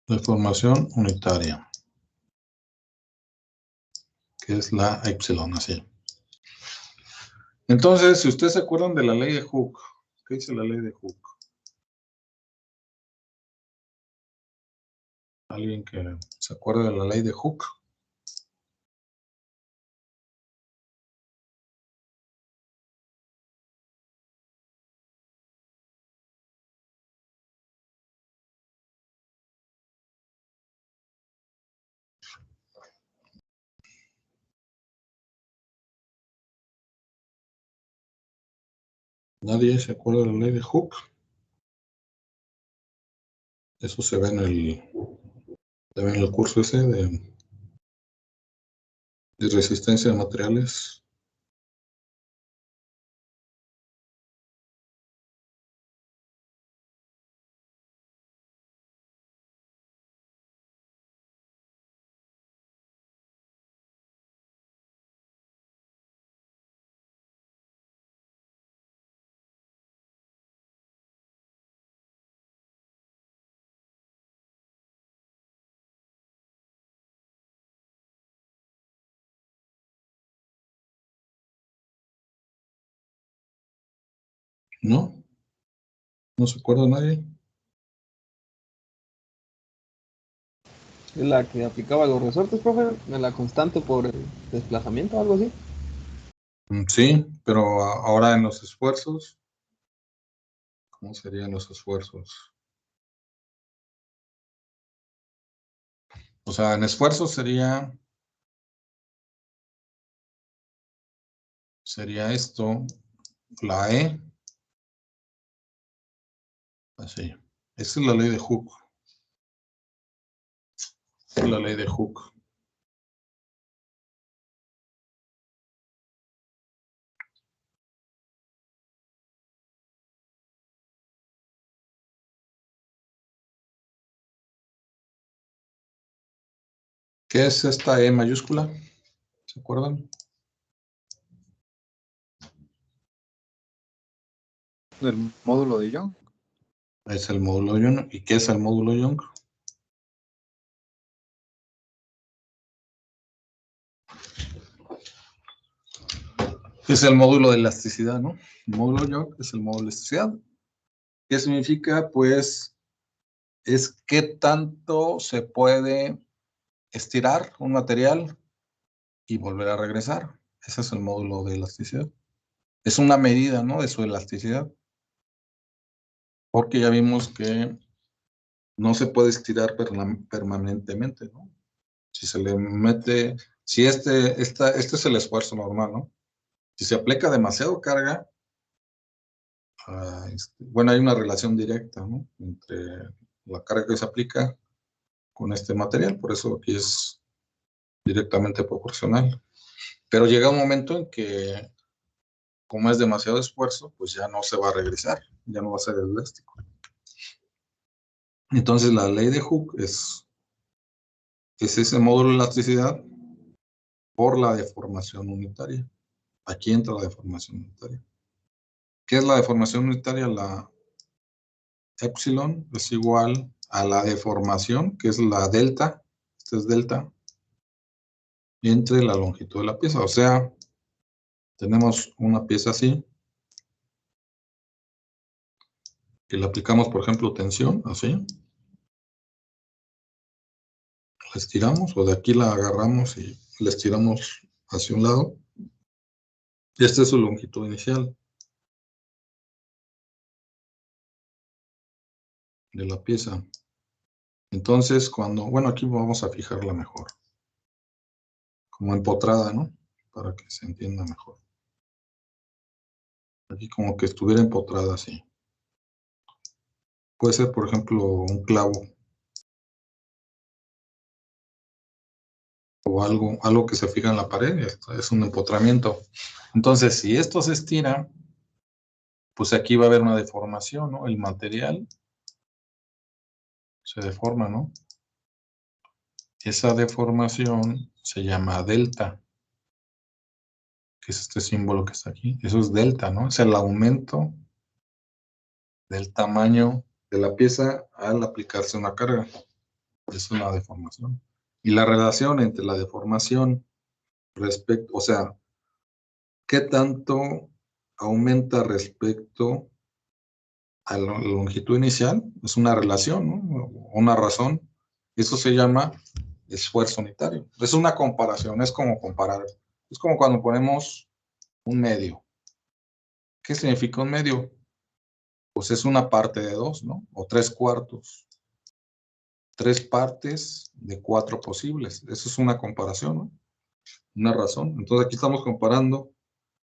[SPEAKER 1] Deformación unitaria, que es la epsilon, así. Entonces, si ustedes se acuerdan de la ley de Hooke, ¿qué dice la ley de Hooke? ¿Alguien que se acuerde de la ley de Hooke? ¿Nadie se acuerda de la ley de Hooke? Eso se ve en el curso ese de resistencia de materiales. ¿No? ¿No se acuerda nadie?
[SPEAKER 2] Es la que aplicaba los resortes, profe, en la constante por el desplazamiento o algo así.
[SPEAKER 1] Sí, pero ahora en los esfuerzos, ¿cómo serían los esfuerzos? O sea, en esfuerzos sería esto, la E, así. Esa es la ley de Hooke. Es la ley de Hooke. ¿Qué es esta E mayúscula? ¿Se acuerdan?
[SPEAKER 6] Del módulo de Young.
[SPEAKER 1] Es el módulo Young. ¿Y qué es el módulo Young? Es el módulo de elasticidad, ¿no? El módulo Young es el módulo de elasticidad. ¿Qué significa? Pues es qué tanto se puede estirar un material y volver a regresar. Ese es el módulo de elasticidad. Es una medida, ¿no? De su elasticidad. Porque ya vimos que no se puede estirar permanentemente, ¿no? Si se le mete, si este es el esfuerzo normal, ¿no? Si se aplica demasiado carga, bueno, hay una relación directa, ¿no? Entre la carga que se aplica con este material, por eso aquí es directamente proporcional. Pero llega un momento en que, como es demasiado esfuerzo, pues ya no se va a regresar, ya no va a ser elástico. Entonces la ley de Hooke es ese módulo de elasticidad por la deformación unitaria. Aquí entra la deformación unitaria. ¿Qué es la deformación unitaria? La epsilon es igual a la deformación, que es la delta, esta es delta, entre la longitud de la pieza. O sea, tenemos una pieza así, que le aplicamos, por ejemplo, tensión, así. La estiramos, o de aquí la agarramos y la estiramos hacia un lado. Y esta es su longitud inicial de la pieza. Entonces, bueno, aquí vamos a fijarla mejor. Como empotrada, ¿no? Para que se entienda mejor. Aquí como que estuviera empotrada así. Puede ser, por ejemplo, un clavo. O algo que se fija en la pared. Esto es un empotramiento. Entonces, si esto se estira, pues aquí va a haber una deformación, ¿no? El material se deforma, ¿no? Esa deformación se llama delta, que es este símbolo que está aquí. Eso es delta, ¿no? Es el aumento del tamaño de la pieza al aplicarse una carga. Es una deformación. Y la relación entre la deformación o sea, ¿qué tanto aumenta respecto a la longitud inicial? Es una relación, ¿no? Una razón. Eso se llama esfuerzo unitario. Es una comparación, es como comparar. Es como cuando ponemos un medio. ¿Qué significa un medio? Pues es una parte de dos, ¿no? O 3/4. 3 partes de 4 posibles. Eso es una comparación, ¿no? Una razón. Entonces aquí estamos comparando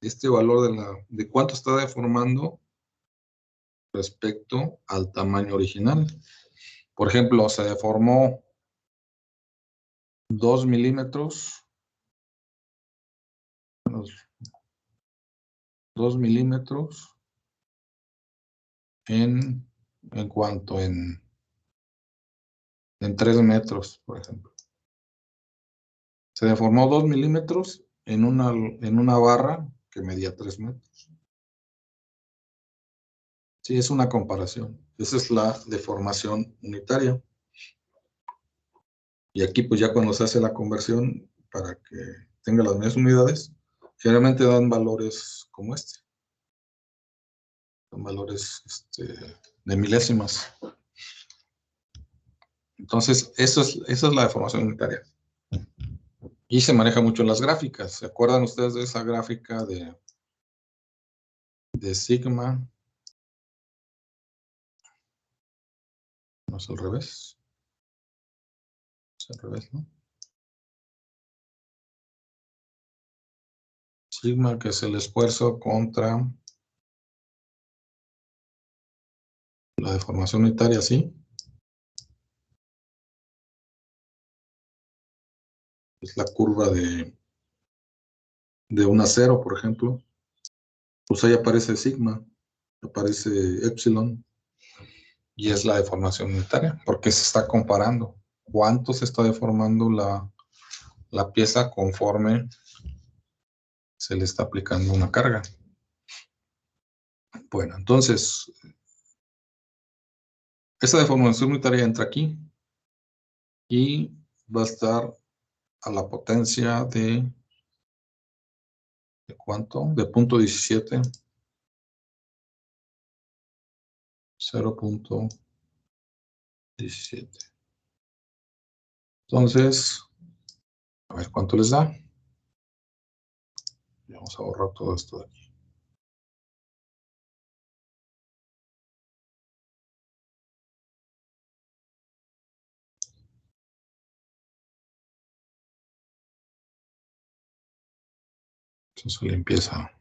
[SPEAKER 1] este valor de cuánto está deformando respecto al tamaño original. Por ejemplo, se deformó 2 milímetros. 2 milímetros en cuanto en 3 metros, por ejemplo. Se deformó 2 milímetros en una barra que medía 3 metros. Sí, es una comparación. Esa es la deformación unitaria. Y aquí, pues ya cuando se hace la conversión para que tenga las mismas unidades, generalmente dan valores como este. Son valores de milésimas. Entonces, esa es la deformación unitaria. Y se maneja mucho en las gráficas. ¿Se acuerdan ustedes de esa gráfica de sigma? No es al revés. Es al revés, ¿no? Sigma, que es el esfuerzo contra la deformación unitaria, ¿sí? Es la curva de 1 a 0, por ejemplo. Pues ahí aparece sigma, aparece epsilon, y es la deformación unitaria, porque se está comparando cuánto se está deformando la pieza conforme se le está aplicando una carga. Bueno, entonces, esa deformación unitaria entra aquí y va a estar a la potencia ¿de cuánto? De 0.17. 0.17. Entonces, a ver cuánto les da. Vamos a borrar todo esto de aquí. Entonces limpieza.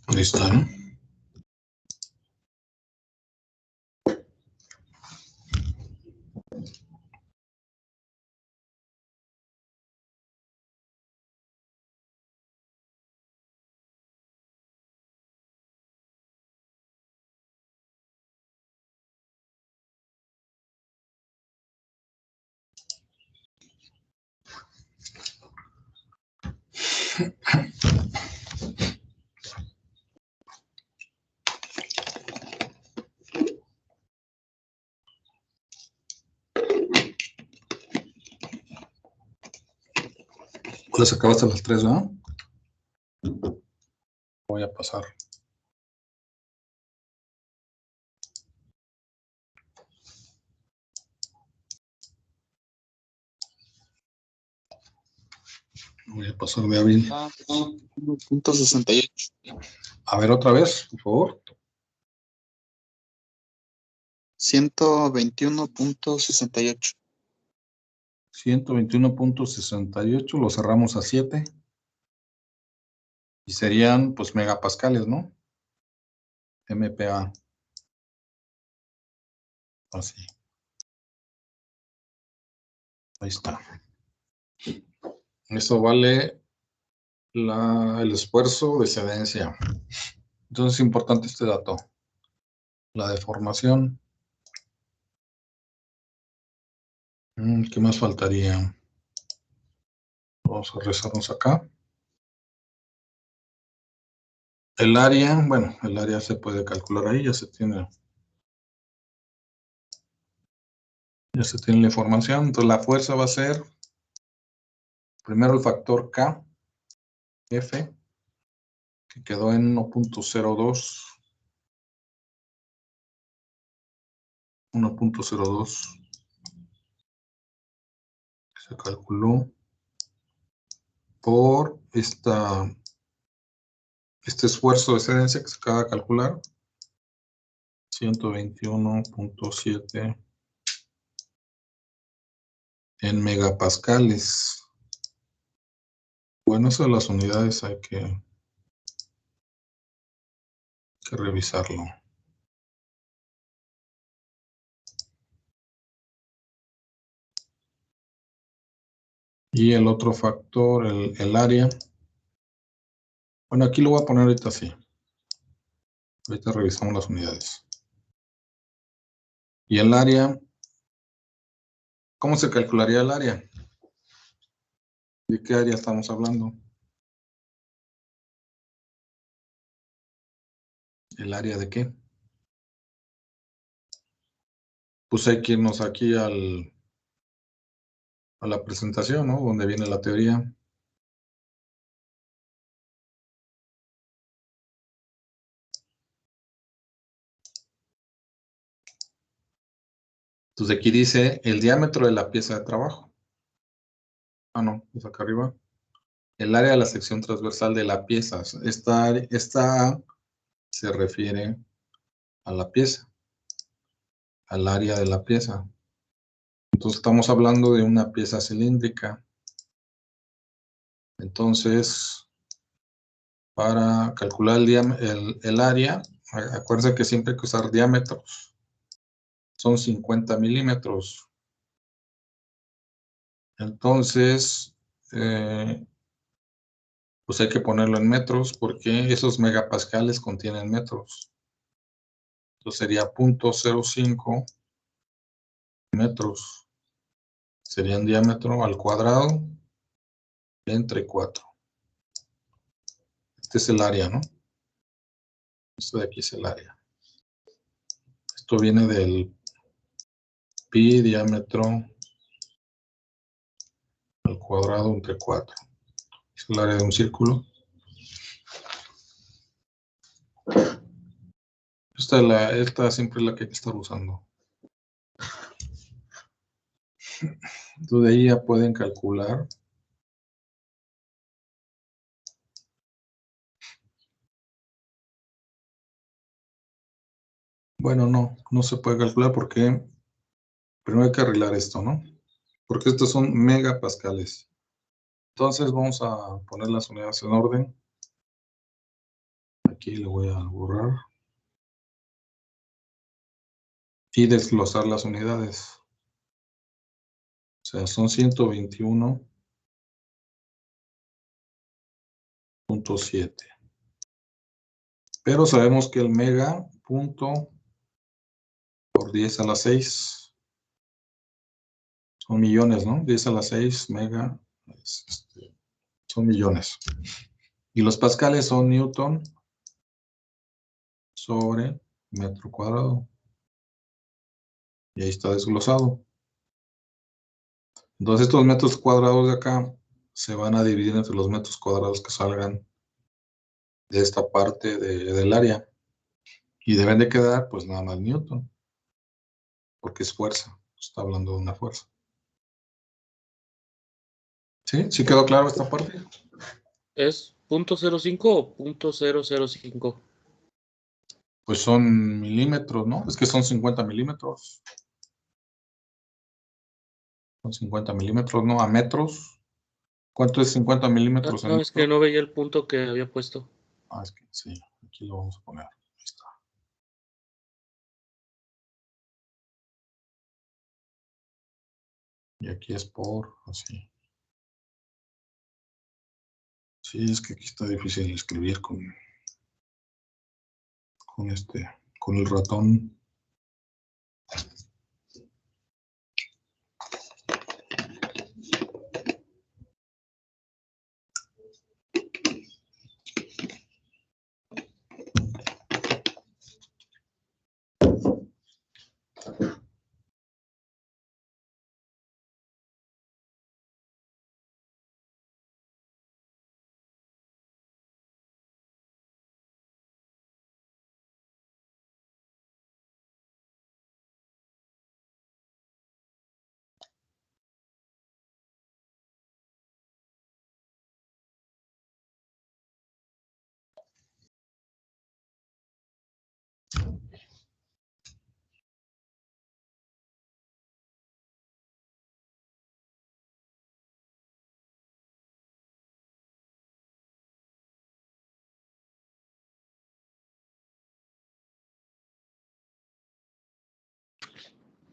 [SPEAKER 1] Ahí está, ¿no? Las acabaste a las 3, ¿no? Voy a pasar. Voy a pasar de abril.
[SPEAKER 7] 1.68.
[SPEAKER 1] A ver otra vez, por favor.
[SPEAKER 7] 121.68.
[SPEAKER 1] 121.68, lo cerramos a 7. Y serían, pues, megapascales, ¿no? MPa. Así. Ahí está. Eso vale el esfuerzo de excedencia. Entonces es importante este dato. La deformación ¿Qué más faltaría? Vamos a rezarnos acá. El área, bueno, el área se puede calcular ahí, ya se tiene la información. Entonces la fuerza va a ser primero el factor K, F, que quedó en 1.02. 1.02 se calculó por este esfuerzo de excedencia que se acaba de calcular, 121.7 en megapascales. Bueno, eso de las unidades hay que revisarlo. Y el otro factor, el área. Bueno, aquí lo voy a poner ahorita así. Ahorita revisamos las unidades. Y el área, ¿cómo se calcularía el área? ¿De qué área estamos hablando? ¿El área de qué? Pues hay que irnos aquí a la presentación, ¿no? Donde viene la teoría. Entonces aquí dice el diámetro de la pieza de trabajo. Ah, no, es acá arriba. El área de la sección transversal de la pieza. Esta A se refiere a la pieza, al área de la pieza. Entonces estamos hablando de una pieza cilíndrica. Entonces, para calcular el área, acuérdense que siempre hay que usar diámetros. Son 50 milímetros. Entonces, pues hay que ponerlo en metros porque esos megapascales contienen metros. Entonces sería 0.05 metros. Sería un diámetro al cuadrado entre 4. Este es el área, ¿no? Esto de aquí es el área. Esto viene del pi diámetro al cuadrado entre 4. Es el área de un círculo. Esta siempre es la que hay que estar usando. Entonces de ahí ya pueden calcular. Bueno, no se puede calcular porque primero hay que arreglar esto, ¿no? Porque estos son megapascales. Entonces vamos a poner las unidades en orden. Aquí le voy a borrar. Y desglosar las unidades. O sea, son 121.7. Pero sabemos que el mega punto por 10 a la 6 son millones, ¿no? 10 a la 6 mega son millones. Y los pascales son newton sobre metro cuadrado. Y ahí está desglosado. Entonces estos metros cuadrados de acá se van a dividir entre los metros cuadrados que salgan de esta parte del área. Y deben de quedar pues nada más newton. Porque es fuerza. Está hablando de una fuerza. ¿Sí? ¿Sí quedó claro esta parte?
[SPEAKER 4] ¿Es .05 o .005?
[SPEAKER 1] Pues son milímetros, ¿no? Es que son 50 milímetros. Son 50 milímetros, ¿no? A metros. ¿Cuánto es 50 milímetros en
[SPEAKER 4] No, es que
[SPEAKER 1] metro?
[SPEAKER 4] no veía el punto que había puesto.
[SPEAKER 1] Ah, es que sí. Aquí lo vamos a poner. Ahí está. Y aquí es por, así. Sí, es que aquí está difícil escribir con el ratón.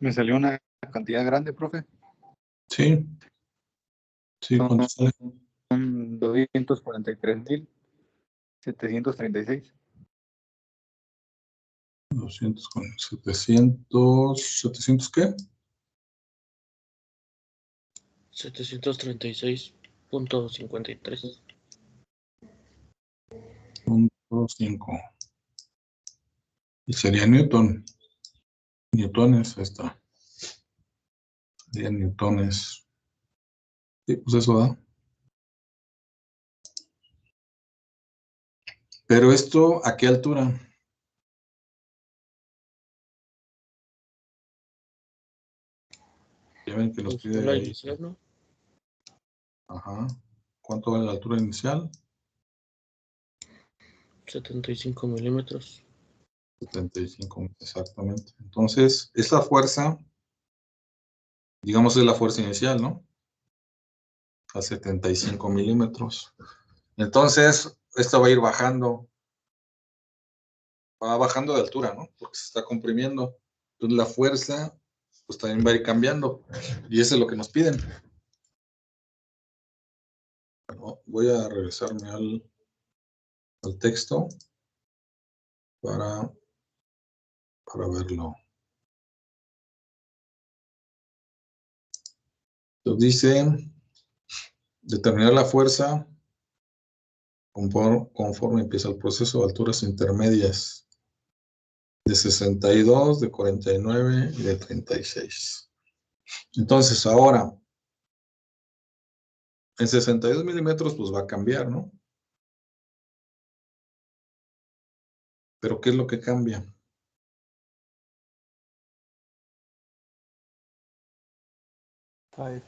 [SPEAKER 6] Me salió una cantidad grande, profe.
[SPEAKER 1] Sí. Sí,
[SPEAKER 6] Son-
[SPEAKER 1] ¿cuánto sale?
[SPEAKER 6] Son 243,736.
[SPEAKER 1] 200 con 700. ¿700 qué?
[SPEAKER 4] 736.53.
[SPEAKER 1] 5. Y sería Newton. Newtones, ahí está. Serían newtones. Sí, pues eso da. Pero esto, ¿a qué altura? Ya ven que nos
[SPEAKER 4] Pues,
[SPEAKER 1] pide
[SPEAKER 4] la
[SPEAKER 1] ahí.
[SPEAKER 4] inicial, ¿no?
[SPEAKER 1] Ajá. ¿Cuánto vale la altura inicial?
[SPEAKER 4] 75 milímetros.
[SPEAKER 1] 75, exactamente. Entonces, esa fuerza, digamos, es la fuerza inicial, ¿no? A 75 milímetros. Entonces, esto va a ir bajando. Va bajando de altura, ¿no? Porque se está comprimiendo. Entonces, la fuerza, pues también va a ir cambiando. Y eso es lo que nos piden. Bueno, voy a regresarme al texto para verlo. Entonces dice, determinar la fuerza conforme empieza el proceso de alturas intermedias de 62, de 49 y de 36. Entonces ahora, en 62 milímetros pues va a cambiar, ¿no? Pero ¿qué es lo que cambia?
[SPEAKER 2] AF.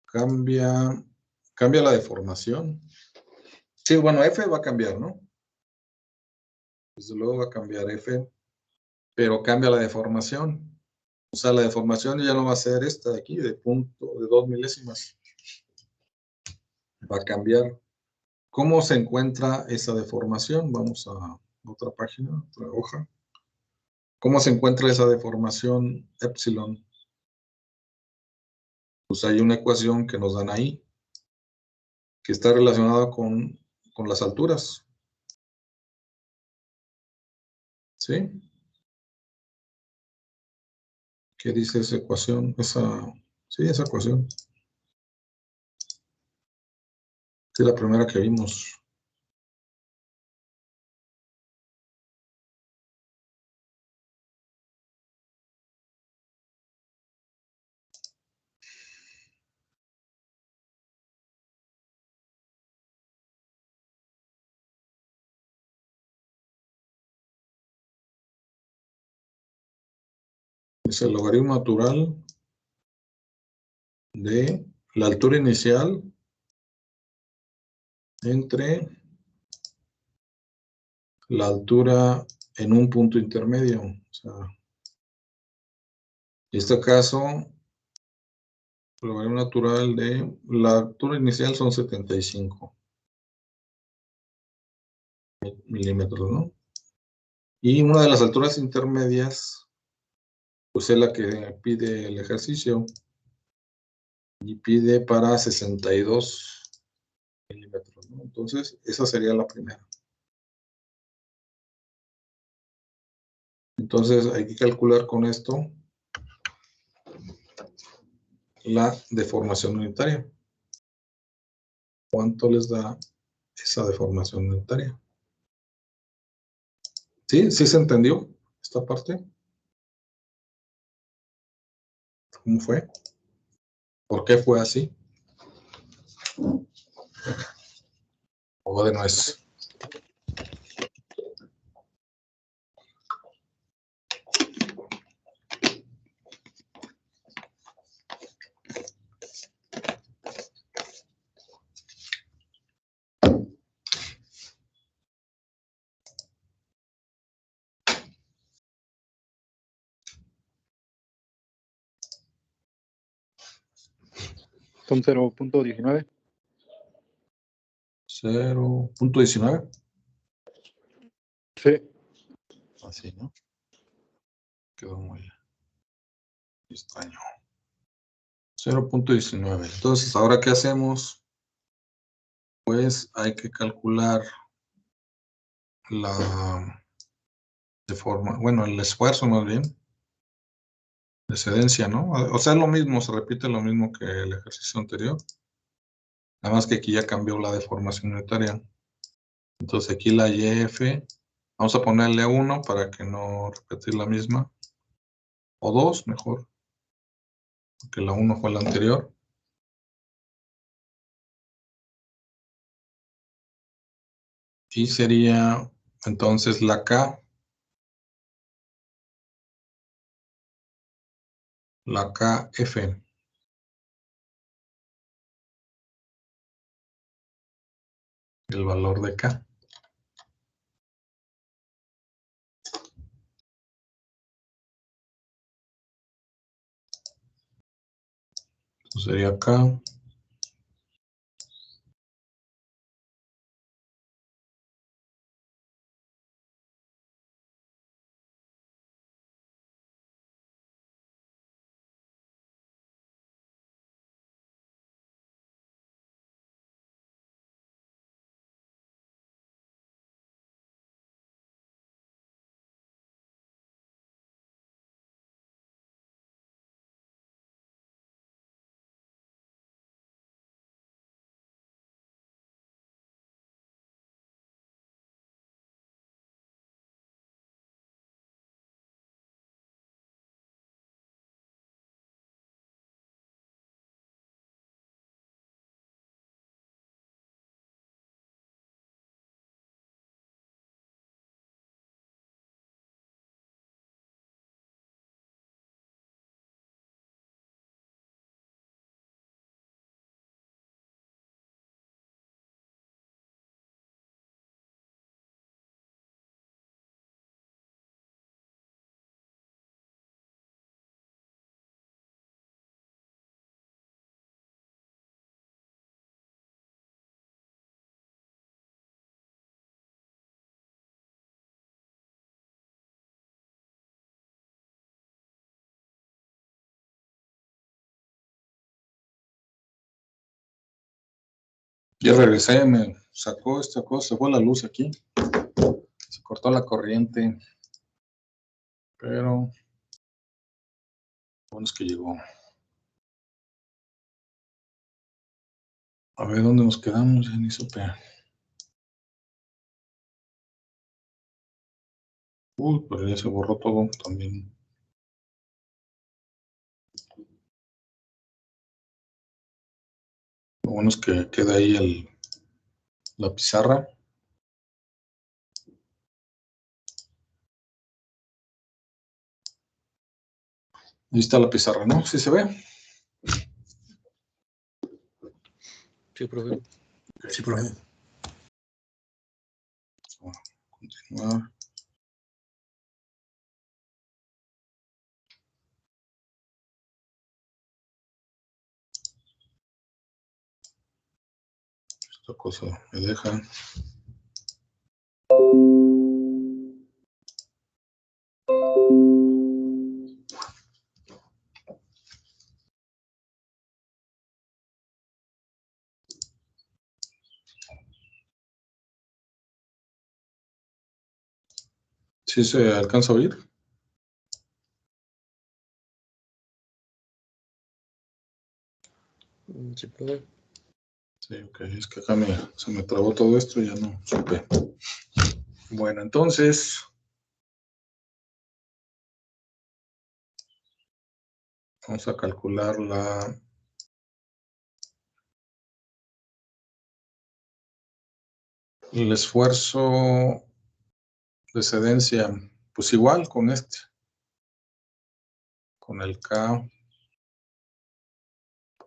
[SPEAKER 1] Cambia la deformación. Sí, bueno, F va a cambiar, ¿no? Desde luego va a cambiar F, pero cambia la deformación. O sea, la deformación ya no va a ser esta de aquí, de 2 milésimas. Va a cambiar. ¿Cómo se encuentra esa deformación? Vamos a otra página, otra hoja. ¿Cómo se encuentra esa deformación epsilon? Pues hay una ecuación que nos dan ahí, que está relacionada con las alturas. ¿Sí? ¿Qué dice esa ecuación? Sí, esa ecuación. Sí, la primera que vimos. Es el logaritmo natural de la altura inicial entre la altura en un punto intermedio. O sea, en este caso, el logaritmo natural de la altura inicial son 75 milímetros, ¿no? Y una de las alturas intermedias, pues es la que pide el ejercicio. Y pide para 62 milímetros, ¿no? Entonces, esa sería la primera. Entonces, hay que calcular con esto la deformación unitaria. ¿Cuánto les da esa deformación unitaria? ¿Sí? ¿Sí se entendió esta parte? ¿Cómo fue? ¿Por qué fue así? O de nuez.
[SPEAKER 6] Son 0,19.
[SPEAKER 1] 0.19.
[SPEAKER 6] Sí.
[SPEAKER 1] Así, ¿no? Quedó muy extraño. 0.19. Entonces, ¿ahora qué hacemos? Pues hay que calcular la deforma, bueno, el esfuerzo más bien, de excedencia, ¿no? O sea, lo mismo, se repite lo mismo que el ejercicio anterior. Nada más que aquí ya cambió la deformación unitaria. Entonces aquí la YF, vamos a ponerle 1 para que no repetir la misma. O 2, mejor. Porque la 1 fue la anterior. Y sería entonces la K. La KF. El valor de K. Entonces sería K. Ya regresé, me sacó esta cosa, se fue la luz aquí. Se cortó la corriente. Pero bueno, es que llegó. A ver dónde nos quedamos, ya ni supe. Uy, pero ya se borró todo también. Lo bueno es que queda ahí la pizarra. Ahí está la pizarra, ¿no? ¿Sí se ve?
[SPEAKER 4] Sí, profe.
[SPEAKER 5] Sí, profe.
[SPEAKER 1] Bueno, continuar. Esta cosa me deja. ¿Sí se alcanza a oír?
[SPEAKER 4] Sí, profe.
[SPEAKER 1] Sí, ok, es que acá se me trabó todo esto y ya no supe. Bueno, entonces, vamos a calcular el esfuerzo de excedencia, pues igual con con el K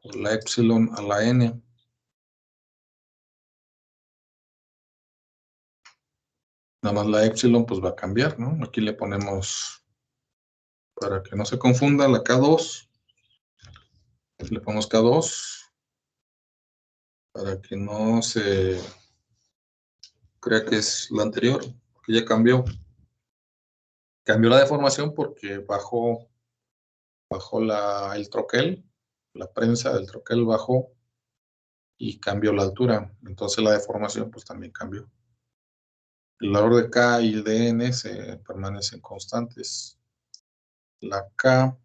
[SPEAKER 1] por la epsilon a la N. Nada más la epsilon pues va a cambiar, ¿no? Aquí le ponemos, para que no se confunda, la K2. Le ponemos K2 para que no se crea que es la anterior, que ya cambió. Cambió la deformación porque bajó el troquel, la prensa del troquel bajó y cambió la altura. Entonces la deformación pues también cambió. El valor de K y el de N se permanecen constantes. La K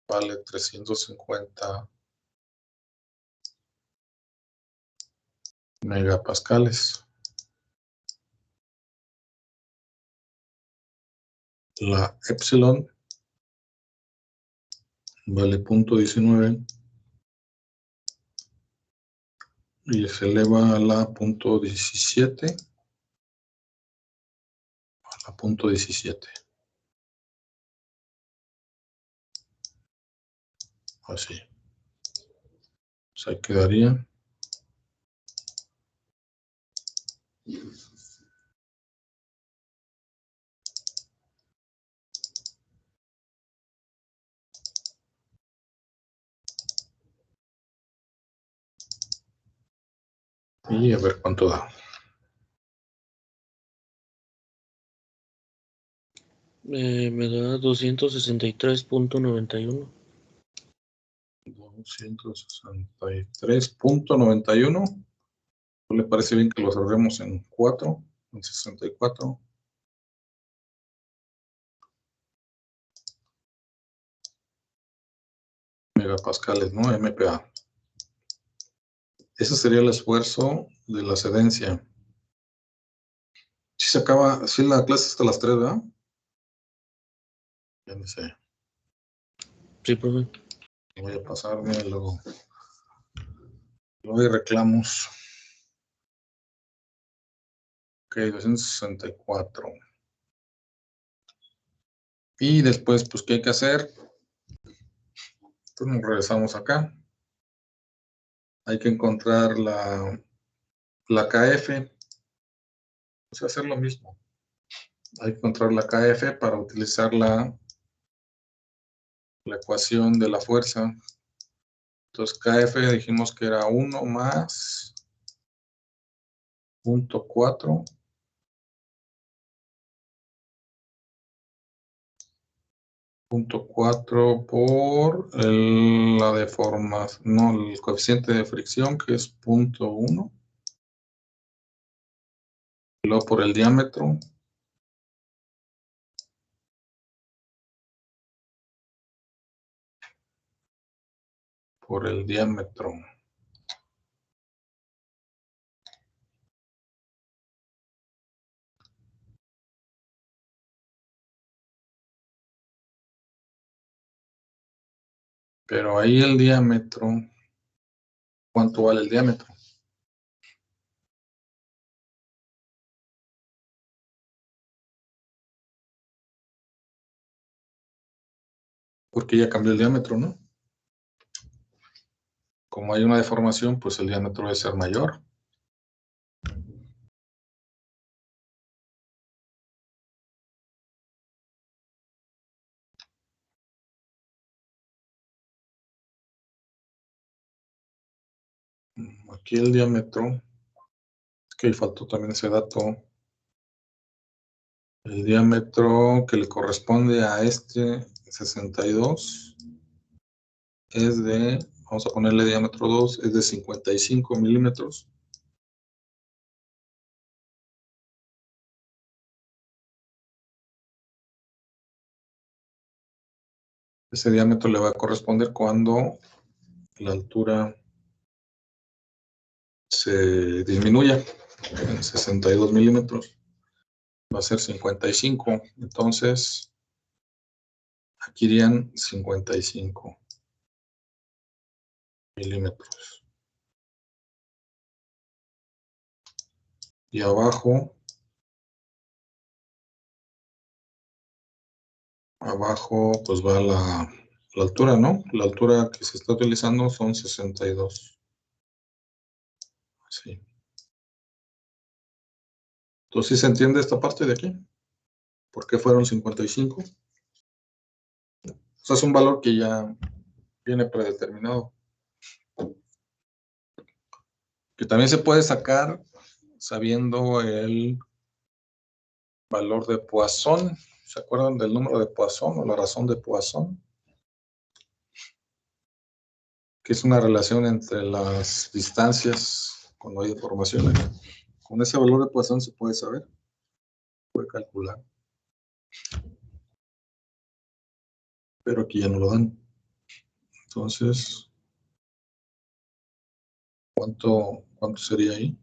[SPEAKER 1] vale 350 megapascales. La epsilon vale 0.19 y se eleva a la 0.17. A la 0.17. Así. Pues ahí quedaría. Y a ver cuánto da.
[SPEAKER 4] Me da 263.91.
[SPEAKER 1] 263.91. ¿Le parece bien que lo cerremos en 4? En 64. Megapascales, ¿no? MPa. Ese sería el esfuerzo de la sedencia. Si se acaba, si la clase hasta las 3, ¿verdad? Ya no sé.
[SPEAKER 4] Sí, profe.
[SPEAKER 1] Voy a pasarme, luego hay reclamos. Ok, 264. Y después, pues, ¿qué hay que hacer? Pues nos regresamos acá. Hay que encontrar la KF. Pues hacer lo mismo. Hay que encontrar la KF para utilizar la ecuación de la fuerza. Entonces, KF dijimos que era 1 más 0.4 por la deformación, no, el coeficiente de fricción, que es 0.1, y luego por el diámetro, pero ahí el diámetro, ¿cuánto vale el diámetro? Porque ya cambió el diámetro, ¿no? Como hay una deformación, pues el diámetro debe ser mayor. Aquí el diámetro, es que ahí faltó también ese dato. El diámetro que le corresponde a este 62 es de, vamos a ponerle diámetro 2, es de 55 milímetros. Ese diámetro le va a corresponder cuando la altura se disminuya en 62 milímetros. Va a ser 55. Entonces, aquí irían 55 milímetros. Y abajo pues va la altura, ¿no? La altura que se está utilizando son 62. Así. Entonces, ¿sí se entiende esta parte de aquí? ¿Por qué fueron 55? O sea, es un valor que ya viene predeterminado. Que también se puede sacar sabiendo Valor de Poisson. ¿Se acuerdan del número de Poisson o la razón de Poisson? Que es una relación entre las distancias cuando hay deformaciones. Con ese valor de Poisson se puede saber, puede calcular. Pero aquí ya no lo dan. Entonces, ¿cuánto sería ahí?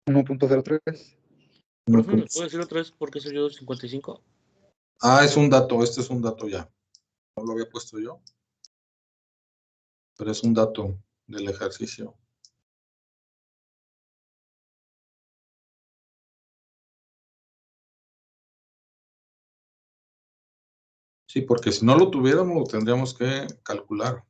[SPEAKER 6] 1.03.
[SPEAKER 4] Profe, ¿me puede decir otra vez por qué salió 55?
[SPEAKER 1] Ah, es un dato, este es un dato ya. No lo había puesto yo. Pero es un dato del ejercicio. Sí, porque si no lo tuviéramos, tendríamos que calcular.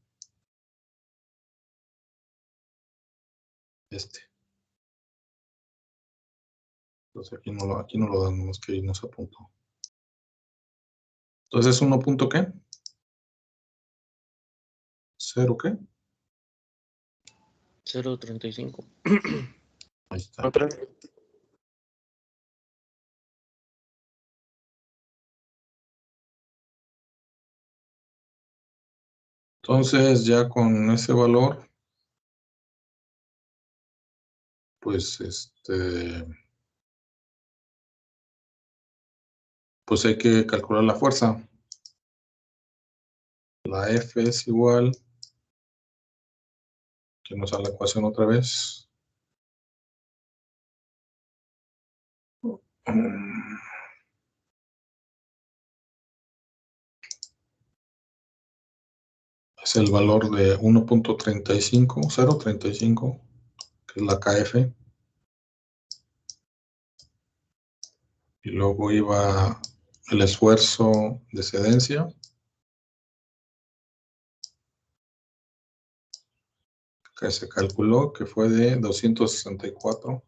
[SPEAKER 1] Entonces aquí no lo damos que irnos a punto. Entonces, ¿1 punto qué? ¿0 qué?
[SPEAKER 4] 0.35.
[SPEAKER 1] Ahí está.
[SPEAKER 6] Otra.
[SPEAKER 1] Entonces, ya con ese valor, pues, pues hay que calcular la fuerza. La F es igual, que nos da la ecuación otra vez. Es el valor de 1.35, 0.35, que es la KF. Y luego iba el esfuerzo de cedencia, que se calculó que fue de 264.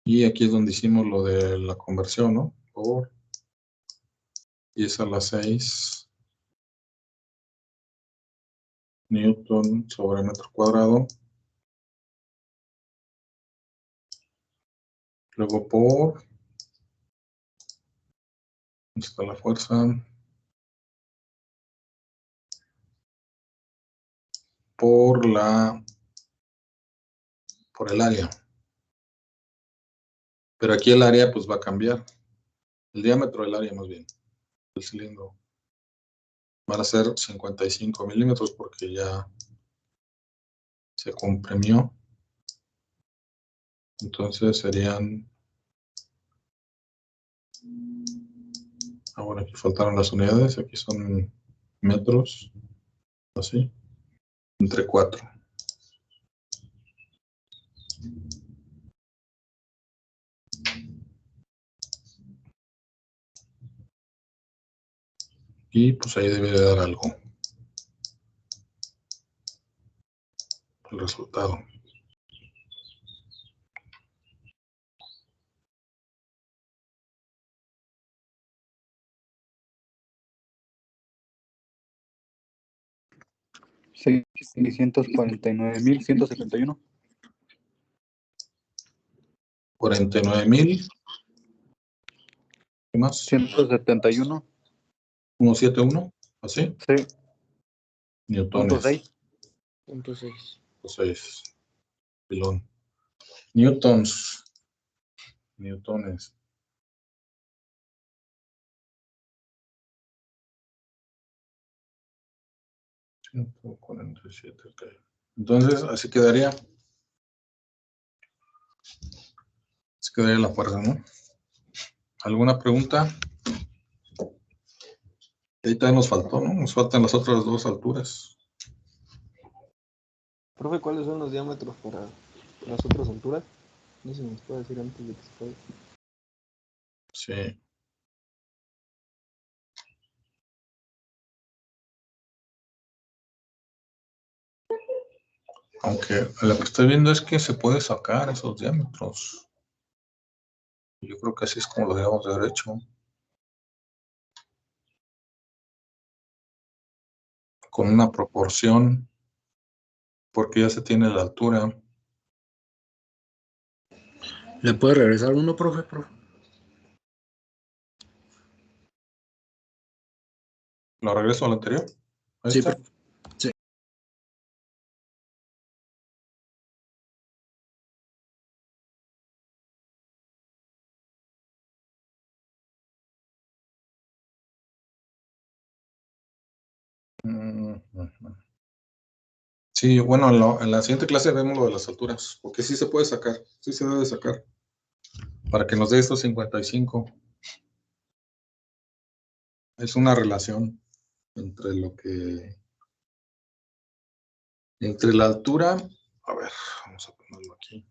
[SPEAKER 1] Y aquí es donde hicimos lo de la conversión, ¿no? Y es a las 6 Newton sobre metro cuadrado. Luego por, ¿dónde está la fuerza? Por el área. Pero aquí el área pues va a cambiar. El diámetro del área más bien. El cilindro. Van a ser 55 milímetros porque ya se comprimió. Entonces serían... Bueno, aquí faltaron las unidades. Aquí son metros. Así. Entre 4. Y pues ahí debe de dar algo. El resultado.
[SPEAKER 6] Sí, 649.171.
[SPEAKER 1] 49,000. ¿Qué más?
[SPEAKER 6] 171.
[SPEAKER 1] 171. Así.
[SPEAKER 6] Sí.
[SPEAKER 1] Newtones.
[SPEAKER 6] 0.6.
[SPEAKER 4] 0.6.
[SPEAKER 1] 6. Pilón. Newtons. Newtones. $147. Ok. Entonces, así quedaría. Así quedaría la fuerza, ¿no? ¿Alguna pregunta? Ahí todavía nos faltó, ¿no? Nos faltan las otras dos alturas.
[SPEAKER 2] Profe, ¿cuáles son los diámetros para las otras alturas? No sé si nos puede decir antes de que se pueda.
[SPEAKER 1] Sí. Aunque lo que estoy viendo es que se puede sacar esos diámetros. Yo creo que así es como lo debemos de haber hecho. Con una proporción, porque ya se tiene la altura.
[SPEAKER 5] ¿Le puede regresar uno, profe?
[SPEAKER 1] ¿Lo regreso al anterior? Ahí
[SPEAKER 5] Sí,
[SPEAKER 1] está.
[SPEAKER 5] profe. Sí.
[SPEAKER 1] Sí, bueno, en la siguiente clase vemos lo de las alturas, porque sí se puede sacar, sí se debe sacar, para que nos dé estos 55. Es una relación entre entre la altura, a ver, vamos a ponerlo aquí.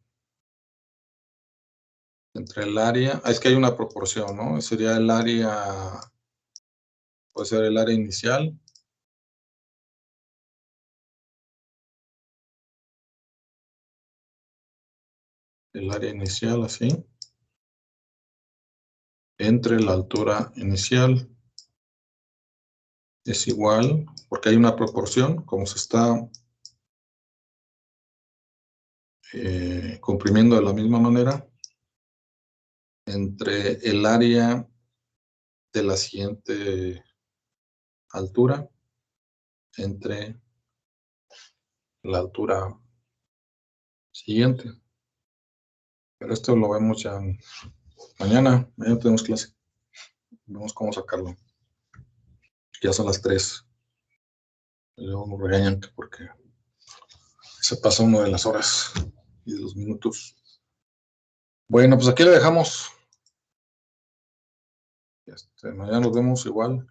[SPEAKER 1] Entre el área, es que hay una proporción, ¿no? Sería el área, puede ser el área inicial. El área inicial, así. Entre la altura inicial es igual, porque hay una proporción, como se está comprimiendo de la misma manera, entre el área de la siguiente altura, entre la altura siguiente. Pero esto lo vemos ya mañana tenemos clase. Vemos cómo sacarlo. Ya son las 3. Y luego nos regañan porque se pasa uno de las horas y de los minutos. Bueno, pues aquí le dejamos. Mañana nos vemos igual.